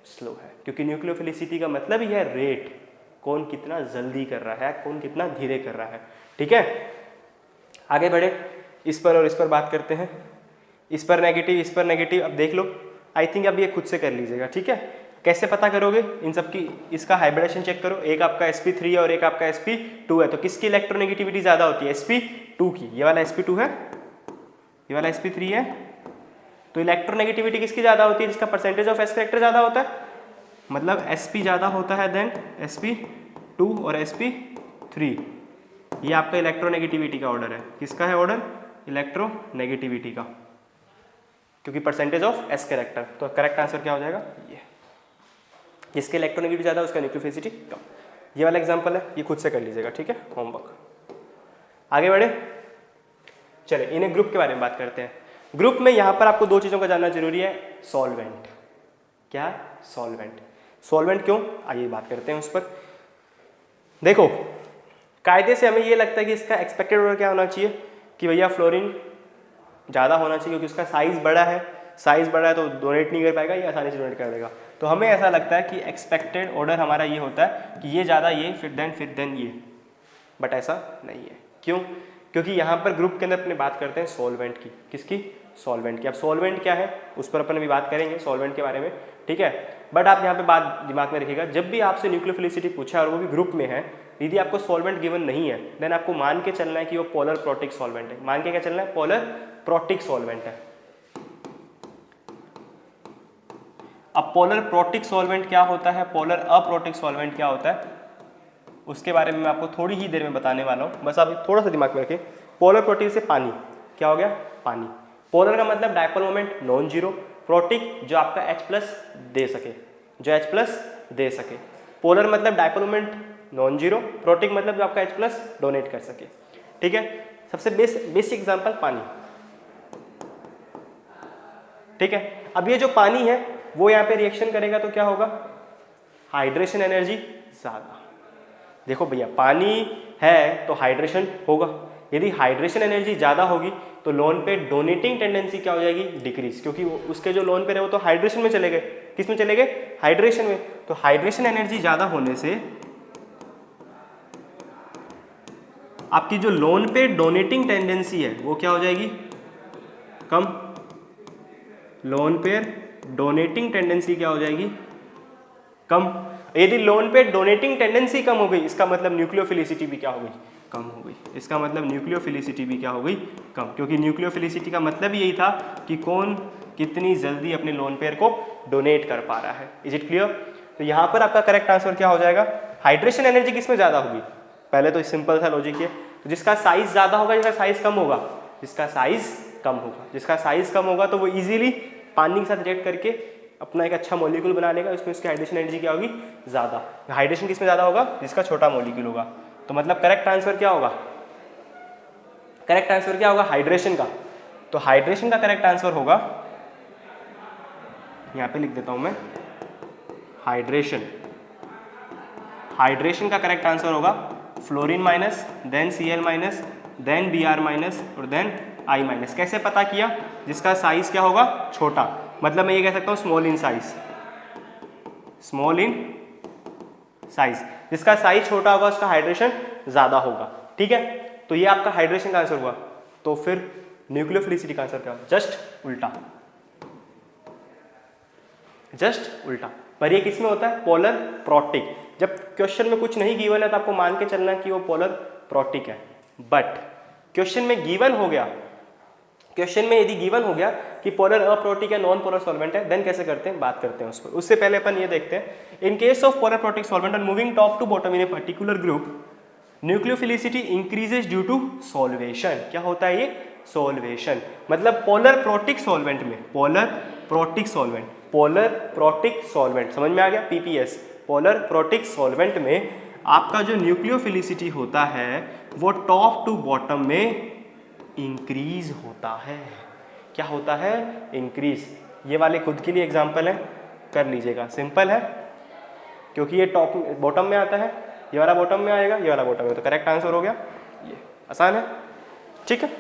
स्लो है। क्योंकि न्यूक्लियोफिलिसिटी का मतलब ही है रेट, कौन कितना जल्दी कर रहा है, कौन कितना धीरे कर रहा है। ठीक है, आगे बढ़े, इस पर और इस पर बात करते हैं। इस पर नेगेटिव, इस पर नेगेटिव। अब देख लो, आई थिंक अब ये खुद से कर लीजिएगा। ठीक है, कैसे पता करोगे इन सब की, इसका हाइब्रिडेशन चेक करो। एक आपका sp3 है और एक आपका sp2 है, तो किसकी इलेक्ट्रोनेगेटिविटी ज़्यादा होती है, sp2 की। ये वाला sp2 है, ये वाला sp3 है, तो इलेक्ट्रोनेगेटिविटी किसकी ज़्यादा होती है, जिसका परसेंटेज ऑफ s करेक्टर ज़्यादा होता है, मतलब sp ज़्यादा होता है देन sp2 और sp3। ये आपका इलेक्ट्रोनेगेटिविटी का ऑर्डर है। किसका है ऑर्डर, इलेक्ट्रोनेगेटिविटी का, क्योंकि परसेंटेज ऑफ s करेक्टर। तो करेक्ट आंसर क्या हो जाएगा, ये। जिसके इलेक्ट्रोनेगेटिविटी ज़्यादा उसका न्यूक्लियोफिलिसिटी कम। ये वाला एग्जांपल है, ये खुद से कर लीजिएगा। ठीक है, होमवर्क। आगे बढ़े, चले इन्हें ग्रुप के बारे में बात करते हैं। ग्रुप में यहाँ पर आपको दो चीज़ों का जानना जरूरी है, सॉल्वेंट। क्या, सॉल्वेंट। सॉल्वेंट क्यों, आइए बात करते हैं उस पर। देखो, कायदे से हमें ये लगता है कि इसका एक्सपेक्टेड ऑर्डर क्या होना चाहिए, कि भैया फ्लोरीन ज़्यादा होना चाहिए क्योंकि उसका साइज़ बड़ा है। साइज़ बड़ा है तो डोनेट नहीं कर पाएगा, ये आसानी से डोनेट कर देगा। तो हमें ऐसा लगता है कि एक्सपेक्टेड ऑर्डर हमारा ये होता है कि ये ज़्यादा, ये फिर देन ये, बट ऐसा नहीं है। क्यों, क्योंकि यहाँ पर ग्रुप के अंदर अपने बात करते हैं सॉल्वेंट की। किसकी, सॉल्वेंट की। अब सॉल्वेंट क्या है उस पर अपन अभी बात करेंगे, सॉल्वेंट के बारे में। ठीक है, बट आप यहाँ पे बात दिमाग में रखिएगा, जब भी आपसे न्यूक्लियोफिलिसिटी पूछा और वो भी ग्रुप में है, यदि आपको सॉल्वेंट गिवन नहीं है देन आपको मान के चलना है कि वो पोलर प्रोटिक सॉल्वेंट है। मान के क्या चलना है, पोलर प्रोटिक सॉल्वेंट है। अब पोलर प्रोटिक सॉल्वेंट क्या होता है, पोलर अप्रोटिक सॉल्वेंट क्या होता है, उसके बारे में मैं आपको थोड़ी ही देर में बताने वाला हूँ। बस आप थोड़ा सा दिमाग में रखें। पोलर प्रोटिक से पानी, क्या हो गया, पानी। पोलर का मतलब dipole moment non zero, protic जो आपका H+ दे सके, जो H+ दे सके। पोलर मतलब dipole moment non zero, protic मतलब जो आपका H+ डोनेट कर सके। ठीक है, सबसे बेसिक एग्जांपल पानी। ठीक है, अब ये जो पानी है वो यहाँ पे रिएक्शन करेगा तो क्या होगा, हाइड्रेशन एनर्जी ज़्यादा। देखो भैया, पानी है तो हाइड्रेशन होगा, यदि हाइड्रेशन एनर्जी ज़्यादा होगी तो लोन पे डोनेटिंग टेंडेंसी क्या हो जाएगी, डिक्रीज, क्योंकि उसके जो लोन पे है वो तो हाइड्रेशन में चले गए। किस में चले गए, हाइड्रेशन में। तो हाइड्रेशन एनर्जी ज़्यादा होने से आपकी जो लोन पे डोनेटिंग टेंडेंसी है वो क्या हो जाएगी, कम। लोन पे डोनेटिंग टेंडेंसी क्या हो जाएगी, कम। यदि लोन पे डोनेटिंग टेंडेंसी कम हो गई इसका मतलब न्यूक्लियोफिलिसिटी भी क्या हो गई, कम हो गई। इसका मतलब न्यूक्लियोफिलिसिटी भी क्या हो गई, कम, क्योंकि न्यूक्लियोफिलिसिटी का मतलब यही था कि कौन कितनी जल्दी अपने लोन पेयर को डोनेट कर पा रहा है। Is it clear. तो यहाँ पर आपका करेक्ट आंसर क्या हो जाएगा, हाइड्रेशन एनर्जी किस में ज़्यादा होगी। पहले तो सिंपल सा लॉजिक है, तो जिसका साइज ज़्यादा होगा, जिसका साइज कम होगा, जिसका साइज कम होगा, जिसका साइज कम होगा तो वो इजीली पानी के साथ रिएक्ट करके अपना एक अच्छा मॉलिक्यूल बना लेगा, उसमें उसकी हाइड्रेशन एनर्जी क्या होगी, ज़्यादा। हाइड्रेशन किसमें ज़्यादा होगा, जिसका छोटा मॉलिक्यूल होगा। तो मतलब करेक्ट आंसर क्या होगा, करेक्ट आंसर क्या होगा, हाइड्रेशन का। तो हाइड्रेशन का करेक्ट आंसर होगा, यहाँ पे लिख देता हूँ मैं, हाइड्रेशन। हाइड्रेशन का करेक्ट आंसर होगा fluorine minus, then Cl minus, then Br minus और देन I माइनस। कैसे पता किया, जिसका साइज क्या होगा, छोटा, मतलब मैं ये कह सकता हूँ small in size, small in size. जिसका साइज छोटा होगा उसका हाइड्रेशन ज़्यादा होगा, ठीक है। तो ये आपका हाइड्रेशन का आंसर हुआ। तो फिर न्यूक्लियोफिलिसिटी का आंसर क्या होगा, जस्ट उल्टा, जस्ट उल्टा। पर ये किस में होता है, पोलर प्रोटिक। जब क्वेश्चन में कुछ नहीं गिवन है तो आपको मान के चलना कि वो पोलर प्रोटिक है। बट क्वेश्चन में गिवन हो गया, क्वेश्चन में यदि गिवन हो गया कि पोलर अप्रोटिक है, नॉन पोलर सॉल्वेंट है, देन कैसे करते हैं, बात करते हैं उस पर। उससे पहले अपन ये देखते हैं, in case of polar protic solvent on moving top to bottom in a particular group, nucleophilicity increases due to solvation. क्या होता है ये, सॉल्वेशन। मतलब पोलर प्रोटिक सॉल्वेंट में, polar protic solvent, polar protic solvent, समझ में आ गया, पीपीएस, पोलर प्रोटिक सॉल्वेंट में आपका जो न्यूक्लियोफिलिसिटी होता है वो टॉप टू बॉटम में इंक्रीज होता है। क्या होता है, इंक्रीज। ये वाले खुद के लिए एग्जांपल है, कर लीजिएगा, सिंपल है, क्योंकि ये टॉप बॉटम में आता है, ये वाला बॉटम में आएगा, ये वाला बॉटम में, तो करेक्ट आंसर हो गया, ये आसान है, ठीक है।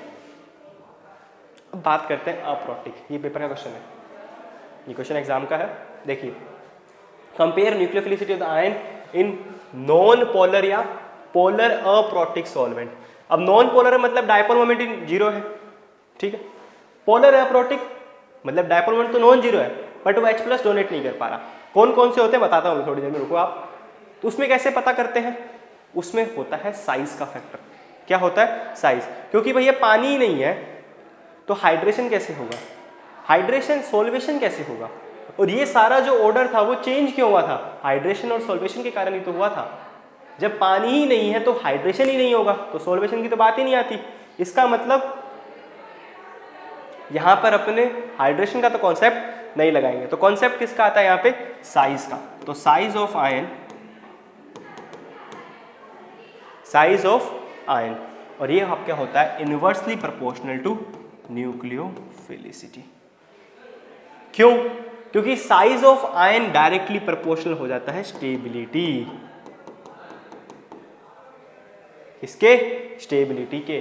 अब बात करते हैं अप्रोटिक। ये पेपर का क्वेश्चन है, ये क्वेश्चन एग्जाम का है। देखिए, compare nucleophilicity of the ion in non polar या पोलर अप्रोटिक सॉल्वेंट। अब नॉन पोलर मतलब डायपोल मोमेंट इन जीरो है, ठीक है। पोलर अप्रोटिक मतलब डायपोल मोमेंट तो नॉन जीरो है, बट वो H प्लस डोनेट नहीं कर पा रहा। कौन कौन से होते हैं बताता हूँ थोड़ी देर में, रुको आप। तो उसमें कैसे पता करते हैं, उसमें होता है साइज का फैक्टर। क्या होता है, साइज। क्योंकि भैया पानी ही नहीं है तो हाइड्रेशन कैसे होगा, हाइड्रेशन सोल्वेशन कैसे होगा। और ये सारा जो ऑर्डर था वो चेंज क्यों हुआ था, हाइड्रेशन और सोल्वेशन के कारण ही तो हुआ था। जब पानी ही नहीं है तो हाइड्रेशन ही नहीं होगा, तो सोल्वेशन की तो बात ही नहीं आती। इसका मतलब यहां पर अपने हाइड्रेशन का तो कॉन्सेप्ट नहीं लगाएंगे। तो कॉन्सेप्ट किसका आता है यहाँ पे, साइज का। तो size of ion, size of ion, और ये क्या होता है, इनवर्सली प्रोपोर्शनल टू न्यूक्लियोफिलिसिटी। क्यों, क्योंकि size of ion directly proportional हो जाता है स्टेबिलिटी, इसके स्टेबिलिटी के।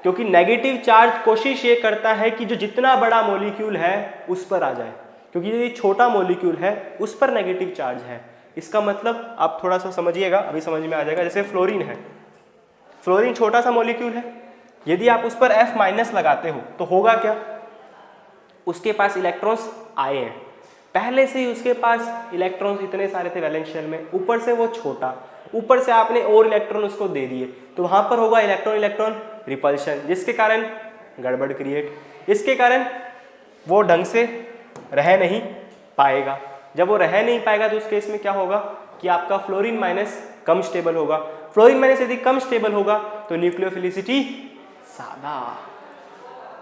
क्योंकि नेगेटिव चार्ज कोशिश ये करता है कि जो जितना बड़ा मॉलिक्यूल है उस पर आ जाए, क्योंकि यदि छोटा मॉलिक्यूल है उस पर नेगेटिव चार्ज है। इसका मतलब आप थोड़ा सा समझिएगा, अभी समझ में आ जाएगा। जैसे फ्लोरीन है, फ्लोरीन छोटा सा मॉलिक्यूल है, यदि आप उस पर F माइनस लगाते हो तो होगा क्या, उसके पास इलेक्ट्रॉन्स आए हैं, पहले से ही उसके पास इलेक्ट्रॉन्स इतने सारे थे वैलेंस शेल में, ऊपर से वो छोटा, ऊपर से आपने और इलेक्ट्रॉन उसको दे दिए, तो वहां पर होगा इलेक्ट्रॉन इलेक्ट्रॉन रिपल्शन, जिसके कारण गड़बड़ क्रिएट, इसके कारण वो ढंग से रह नहीं पाएगा। जब वो रह नहीं पाएगा तो उस केस में क्या होगा कि आपका फ्लोरीन माइनस कम स्टेबल होगा। फ्लोरीन माइनस यदि कम स्टेबल होगा तो न्यूक्लियोफिलिसिटी ज्यादा,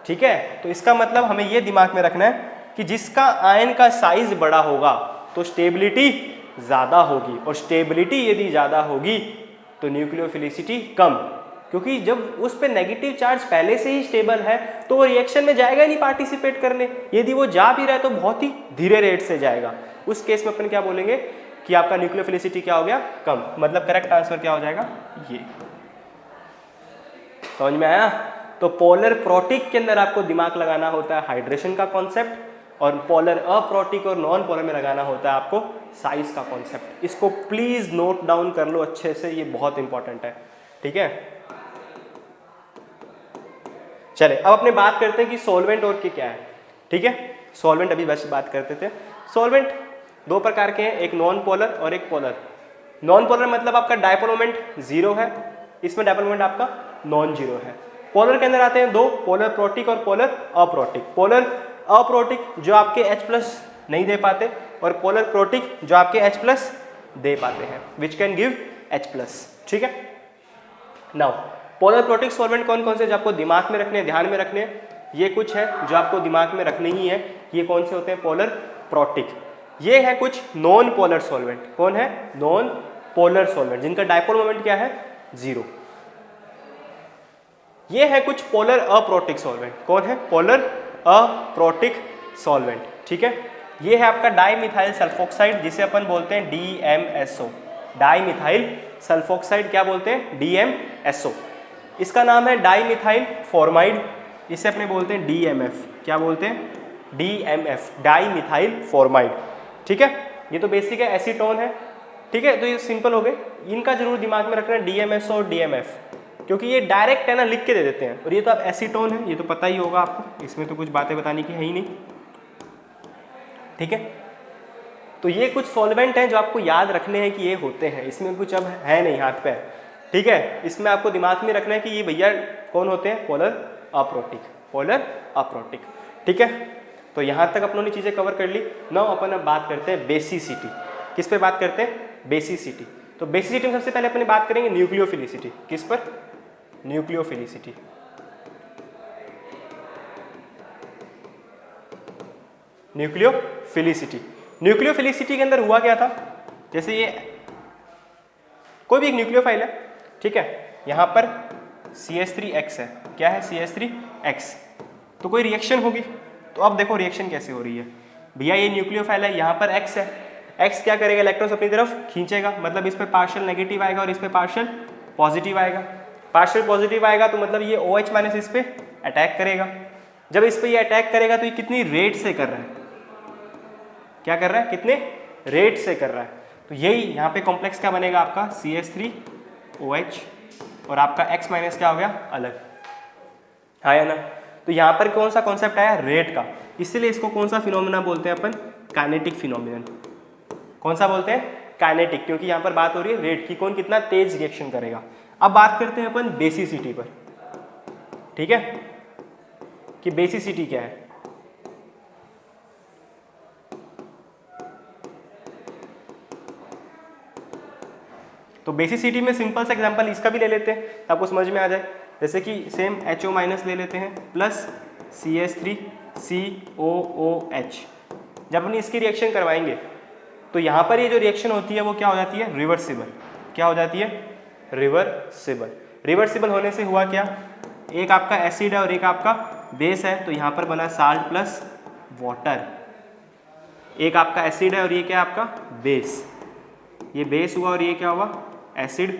ठीक है। तो इसका मतलब हमें ये दिमाग में रखना है कि जिसका आयन का साइज बड़ा होगा तो स्टेबिलिटी ज्यादा होगी, और स्टेबिलिटी यदि ज्यादा होगी तो न्यूक्लियोफिलिसिटी कम, क्योंकि जब उस पे नेगेटिव चार्ज पहले से ही स्टेबल है तो वो रिएक्शन में जाएगा ही नहीं पार्टिसिपेट करने। यदि वो जा भी रहा है तो बहुत ही धीरे रेट से जाएगा। उस केस में अपन क्या बोलेंगे कि आपका न्यूक्लियोफिलिसिटी क्या हो गया, कम। मतलब करेक्ट आंसर क्या हो जाएगा, ये। समझ में आया। तो पोलर प्रोटिक के अंदर आपको दिमाग लगाना होता है हाइड्रेशन का कॉन्सेप्ट, और पोलर अप्रोटिक और नॉन पोलर में लगाना होता है आपको साइज का कॉन्सेप्ट। इसको प्लीज नोट डाउन कर लो अच्छे से, ये बहुत इंपॉर्टेंट है, ठीक है। चले अब अपने बात करते हैं कि सॉल्वेंट और क्या है, ठीक है। सॉल्वेंट अभी बस बात करते थे। सॉल्वेंट दो प्रकार के हैं, एक नॉन पोलर और एक पोलर। नॉन पोलर मतलब आपका डायपोल मोमेंट जीरो है, इसमें डायपोल मोमेंट आपका नॉन जीरो है। पोलर के अंदर आते हैं दो, पोलर प्रोटिक और पोलर अप्रोटिक। पोलर अप्रोटिक जो आपके H प्लस नहीं दे पाते, और पोलर प्रोटिक जो आपके H प्लस दे पाते हैं, which can give H plus, ठीक है। नाउ पोलर प्रोटिक सॉल्वेंट कौन कौन से जो आपको दिमाग में रखने हैं, ध्यान में रखने हैं, ये कुछ है जो आपको दिमाग में रखने ही है। ये कौन से होते हैं? Polar protic. ये है कुछ नॉन पोलर सॉल्वेंट। कौन है? नॉन पोलर सॉल्वेंट, जिनका डायपोल मोमेंट क्या है? 0। ये है कुछ पोलर अप्रोटिक सॉल्वेंट। कौन है? Polar aprotic solvent. ठीक है, ये है आपका डाइमिथाइल सल्फोक्साइड, जिसे अपन बोलते हैं DMSO। डाइमिथाइल सल्फोक्साइड क्या बोलते हैं? DMSO। इसका नाम है डाइमिथाइल फॉर्माइड, इसे अपने बोलते हैं DMF। क्या बोलते हैं? DMF, dimethyl formamide. ठीक है, ये तो बेसिक है, एसीटोन है। ठीक है, तो ये सिंपल हो गए। इनका जरूर दिमाग में रखना है DMSO और DMF, क्योंकि ये डायरेक्ट है ना, लिख के दे देते हैं। और ये तो आप एसीटोन है, ये तो पता ही होगा आपको, इसमें तो कुछ बातें बताने की है ही नहीं। ठीक है, तो ये कुछ सॉल्वेंट हैं जो आपको याद रखने हैं कि ये होते हैं, इसमें कुछ अब है नहीं हाथ पे। ठीक है, इसमें आपको दिमाग में रखना है कि ये भैया कौन होते हैं? Polar aprotic, polar aprotic. ठीक है, तो यहाँ तक अपनों ने चीज़ें कवर कर ली। नाउ अपन अब बात करते हैं बेसिसिटी। किस पे बात करते हैं? बेसिसिटी। तो बेसिसिटी में सबसे पहले अपन बात करेंगे न्यूक्लियोफिलिसिटी। किस पर? न्यूक्लियोफिलिसिटी। न्यूक्लियोफिलिसिटी। न्यूक्लियोफिलिसिटी के अंदर हुआ क्या था? जैसे ये कोई भी एक न्यूक्लियोफाइल है, ठीक है, यहाँ पर CH3X है। क्या है? CH3X। तो कोई रिएक्शन होगी, तो अब देखो रिएक्शन कैसे हो रही है। भैया ये न्यूक्लियोफाइल है, यहाँ पर X है। X क्या करेगा? इलेक्ट्रॉन्स अपनी तरफ खींचेगा, मतलब इस पे पार्शियल नेगेटिव आएगा और इस पे पार्शियल पॉजिटिव आएगा। पार्शियल पॉजिटिव आएगा तो मतलब ये OH माइनस इस पे अटैक करेगा। जब इस पे ये अटैक करेगा तो ये कितनी रेट से कर रहा है? क्या कर रहा है? कितने रेट से कर रहा है? तो यही यहाँ पे कॉम्प्लेक्स क्या बनेगा आपका? CH3OH, और आपका X माइनस क्या हो गया? अलग। हाँ या ना? तो यहाँ पर कौन सा कॉन्सेप्ट आया? रेट का। इसीलिए इसको कौन सा फिनोमिना बोलते हैं अपन? Kinetic phenomenon. कौन सा बोलते हैं? काइनेटिक, क्योंकि यहाँ पर बात हो रही है रेट की, कौन कितना तेज रिएक्शन करेगा। अब बात करते हैं अपन बेसिसिटी पर। ठीक है, कि बेसिसिटी क्या है। तो बेसिसिटी में सिंपल सा एग्जांपल इसका भी ले लेते हैं, आपको समझ में आ जाए। जैसे कि सेम HO माइनस ले लेते हैं प्लस CH3COOH। जब हम इसकी रिएक्शन करवाएंगे तो यहाँ पर ये जो रिएक्शन होती है वो क्या हो जाती है? रिवर्सिबल। क्या हो जाती है? रिवर्सिबल। रिवर्सिबल होने से हुआ क्या? एक आपका एसिड है और एक आपका बेस है, तो यहाँ पर बना साल्ट प्लस वाटर। एक आपका एसिड है और ये क्या है? आपका बेस। ये बेस हुआ और ये क्या हुआ? एसिड।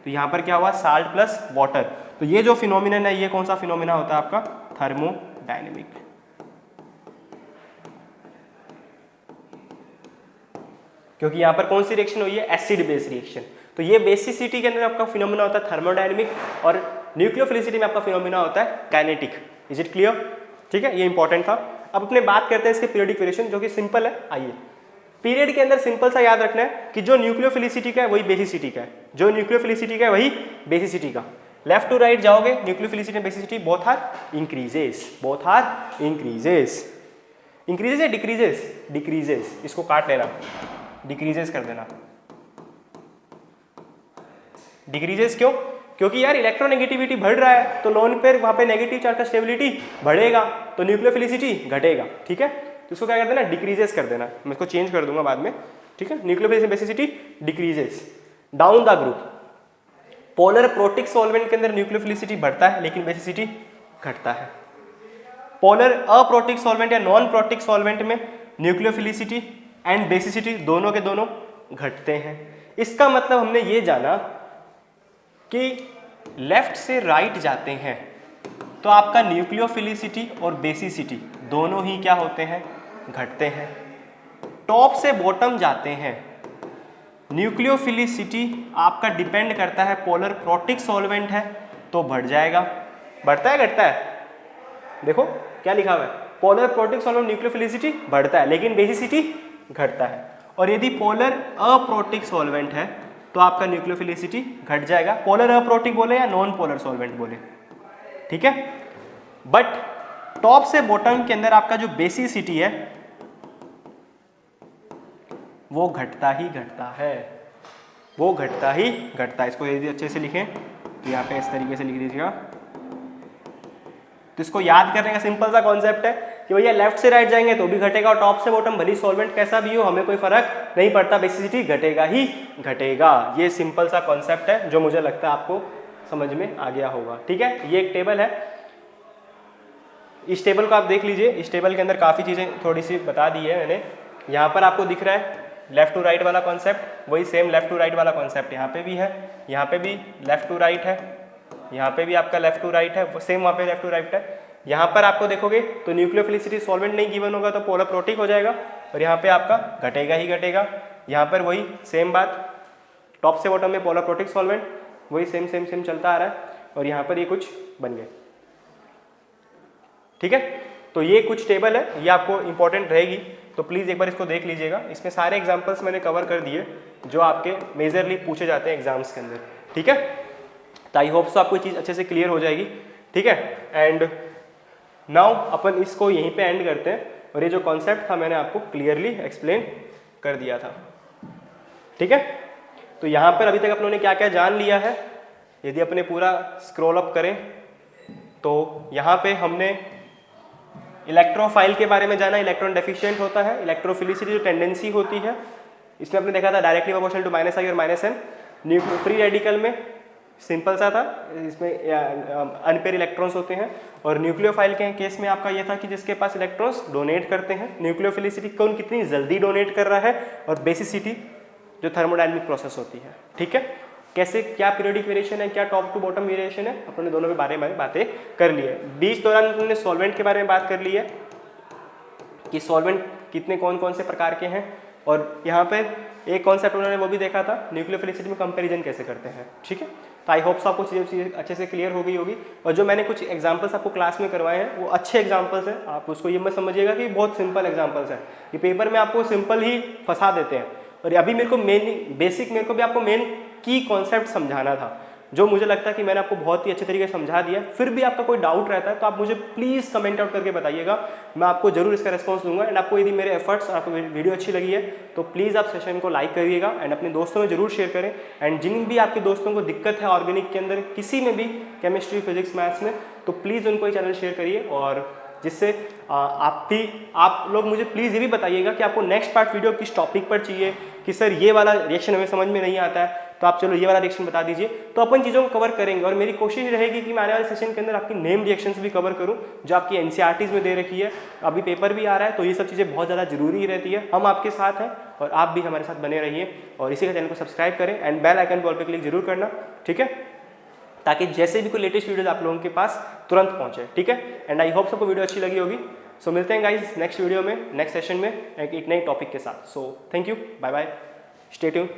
तो यहाँ पर क्या हुआ? Salt plus water. तो ये जो फिनोमिनन है, ये कौन सा फिनोमिना होता है आपका? थर्मोडायनेमिक। क्योंकि यहाँ पर कौन सी रिएक्शन हुई है? Acid base reaction. तो ये बेसिसिटी के अंदर आपका फिनोमिना होता है थर्मोडायनेमिक, और न्यूक्लियोफिलिसिटी में आपका फिनोमिना होता है काइनेटिक। Is it clear? ठीक है, ये इंपॉर्टेंट था। अब अपने बात करते हैं इसके पीरियोडिक वेरिएशन, जो कि सिंपल है। आइए, पीरियड के अंदर सिंपल सा याद रखना है कि जो न्यूक्लियोफिलिसिटी का है वही बेसिसिटी का है, जो न्यूक्लियोफिलिसिटी का है वही बेसिसिटी का। लेफ्ट टू राइट जाओगे, nucleophilicity and basicity both are increases. Both are increases. Increases या डिक्रीजेस? डिक्रीजेस। इसको काट लेना, डिक्रीजेस कर देना। डिक्रीजेस क्यों? क्योंकि यार इलेक्ट्रोनेगेटिविटी बढ़ रहा है, तो लोन पर वहां पे नेगेटिव चार्ज का स्टेबिलिटी बढ़ेगा, तो न्यूक्लियोफिलिसिटी घटेगा। ठीक है, तो इसको क्या कर देना? डिक्रीजेस कर देना। मैं इसको चेंज कर दूंगा बाद में। ठीक है, nucleophilicity basicity decreases. Down the group, polar protic solvent के अंदर न्यूक्लियोफिलिसिटी बढ़ता है लेकिन बेसिसिटी घटता है। पोलर अप्रोटिक सॉल्वेंट या नॉन प्रोटिक सॉल्वेंट में न्यूक्लियोफिलिसिटी एंड बेसिसिटी दोनों के दोनों घटते हैं। इसका मतलब हमने ये जाना कि लेफ्ट से राइट जाते हैं तो आपका न्यूक्लियोफिलिसिटी और बेसिसिटी दोनों ही क्या होते हैं? घटते हैं। टॉप से बॉटम जाते हैं, न्यूक्लियोफिलिसिटी आपका डिपेंड करता है, पोलर प्रोटिक सॉल्वेंट है तो बढ़ जाएगा। बढ़ता है घटता है? देखो क्या लिखा हुआ है, पोलर प्रोटिक सॉल्वेंट न्यूक्लियोफिलिसिटी बढ़ता है लेकिन बेसिसिटी घटता है। और यदि पोलर अप्रोटिक सॉल्वेंट है तो आपका न्यूक्लियोफिलिसिटी घट जाएगा। पोलर अप्रोटिक बोले या नॉन पोलर सॉल्वेंट बोले, ठीक है। बट टॉप से बॉटम के अंदर आपका जो बेसिसिटी है वो घटता ही घटता है, वो घटता ही घटता है। इसको यदि अच्छे से लिखें, तो यहाँ पे इस तरीके से लिख दीजिएगा। तो इसको याद करने का सिंपल सा कॉन्सेप्ट है कि भैया लेफ्ट से राइट जाएंगे तो भी घटेगा और टॉप से बॉटम भली सॉल्वेंट कैसा भी हो हमें कोई फर्क नहीं पड़ता, बेसिसिटी घटेगा ही घटेगा। ये सिंपल सा कॉन्सेप्ट है जो मुझे लगता है आपको समझ में आ गया होगा। ठीक है, ये एक टेबल है, इस टेबल को आप देख लीजिए। इस टेबल के अंदर काफ़ी चीज़ें थोड़ी सी बता दी है मैंने। यहाँ पर आपको दिख रहा है लेफ्ट टू राइट वाला कॉन्सेप्ट, वही सेम लेफ्ट टू राइट वाला कॉन्सेप्ट यहाँ पे भी है, यहाँ पे भी लेफ्ट टू राइट है, यहाँ पे भी आपका लेफ्ट टू राइट है, सेम वहाँ पे लेफ्ट टू राइट है। यहाँ पर आपको देखोगे तो न्यूक्लियोफिलिसिटी सॉल्वेंट नहीं गिवन होगा तो पोलर प्रोटिक हो जाएगा और यहाँ पे आपका घटेगा ही घटेगा। यहाँ पर वही सेम बात, टॉप से बॉटम में पोलर प्रोटिक सॉल्वेंट वही सेम सेम सेम चलता आ रहा है और यहाँ पर ये कुछ बन गए। ठीक है, तो ये कुछ टेबल है, ये आपको इंपॉर्टेंट रहेगी तो प्लीज़ एक बार इसको देख लीजिएगा। इसमें सारे एग्जांपल्स मैंने कवर कर दिए जो आपके मेजरली पूछे जाते हैं एग्जाम्स के अंदर। ठीक है, तो आई होप सो आपको चीज़ अच्छे से क्लियर हो जाएगी। ठीक है, एंड नाउ अपन इसको यहीं पे एंड करते हैं और ये जो कॉन्सेप्ट था मैंने आपको क्लियरली एक्सप्लेन कर दिया था। ठीक है, तो यहाँ पर अभी तक अपन ने क्या क्या जान लिया है, यदि अपने पूरा स्क्रॉल अप करें तो यहाँ पे हमने इलेक्ट्रोफाइल के बारे में जाना, इलेक्ट्रॉन डेफिशिएंट होता है, इलेक्ट्रोफिलिसिटी जो टेंडेंसी होती है इसमें हमने देखा था डायरेक्टली प्रोपोर्शनल टू -i और -n। फ्री रेडिकल में सिंपल सा था, इसमें अनपेयर इलेक्ट्रॉन्स होते हैं और न्यूक्लियोफाइल के केस में आपका ये था कि जिसके पास इलेक्ट्रॉन्स डोनेट करते हैं, न्यूक्लियोफिलिसिटी कौन कितनी जल्दी डोनेट कर रहा है और बेसिसिटी जो थर्मोडायनेमिक प्रोसेस होती है। ठीक है, कैसे क्या पीरियोडिक वेरिएशन है, क्या टॉप टू बॉटम वेरिएशन है, अपने दोनों के बारे में बातें कर ली है। बीच दौरान हमने सॉल्वेंट के बारे में बात कर ली है कि सॉल्वेंट कितने कौन कौन से प्रकार के हैं और यहाँ पे एक कॉन्सेप्ट उन्होंने वो भी देखा था न्यूक्लियोफिलिसिटी में कंपैरिजन कैसे करते हैं। ठीक है, तो आई होप आपको चीज़ें अच्छे से क्लियर हो गई होगी और जो मैंने कुछ एग्जांपल्स आपको क्लास में करवाए हैं वो अच्छे एग्जांपल्स हैं, आप उसको ये मत समझिएगा कि बहुत सिंपल एग्जांपल्स हैं। ये पेपर में आपको सिंपल ही फंसा देते हैं और अभी मेरे को मेन बेसिक मेरे को भी आपको मेन की कॉन्सेप्ट समझाना था जो मुझे लगता है कि मैंने आपको बहुत ही अच्छे तरीके से समझा दिया। फिर भी आपका कोई डाउट रहता है तो आप मुझे प्लीज़ कमेंट आउट करके बताइएगा, मैं आपको जरूर इसका रिस्पॉन्स दूंगा। एंड आपको यदि मेरे एफर्ट्स आपको वीडियो अच्छी लगी है तो प्लीज़ आप सेशन को लाइक करिएगा एंड अपने दोस्तों में जरूर शेयर करें। एंड जिन भी आपके दोस्तों को दिक्कत है ऑर्गेनिक के अंदर किसी में भी, केमिस्ट्री फिजिक्स मैथ्स में, तो प्लीज़ उनको ये चैनल शेयर करिए और जिससे आप लोग मुझे प्लीज़ ये भी बताइएगा कि आपको नेक्स्ट पार्ट वीडियो किस टॉपिक पर चाहिए, कि सर ये वाला रिएक्शन हमें समझ में नहीं आता है तो आप चलो ये वाला रिएक्शन बता दीजिए, तो अपन चीज़ों को कवर करेंगे। और मेरी कोशिश रहेगी कि मैं आने वाले सेशन के अंदर आपकी नेम रिएक्शंस भी कवर करूं जो आपकी एनसीईआरटीज़ में दे रखी है, अभी पेपर भी आ रहा है तो ये सब चीज़ें बहुत ज़्यादा जरूरी रहती है। हम आपके साथ हैं और आप भी हमारे साथ बने रहिए और इसी का चैनल को सब्सक्राइब करें एंड बेल आइकन पर क्लिक जरूर करना। ठीक है, ताकि जैसे भी कोई लेटेस्ट वीडियोज आप लोगों के पास तुरंत पहुंचे। ठीक है, एंड आई होप सबको वीडियो अच्छी लगी होगी। सो मिलते हैं गाइस नेक्स्ट वीडियो में, नेक्स्ट सेशन में एक नए टॉपिक के साथ। So thank you, bye bye, stay tuned.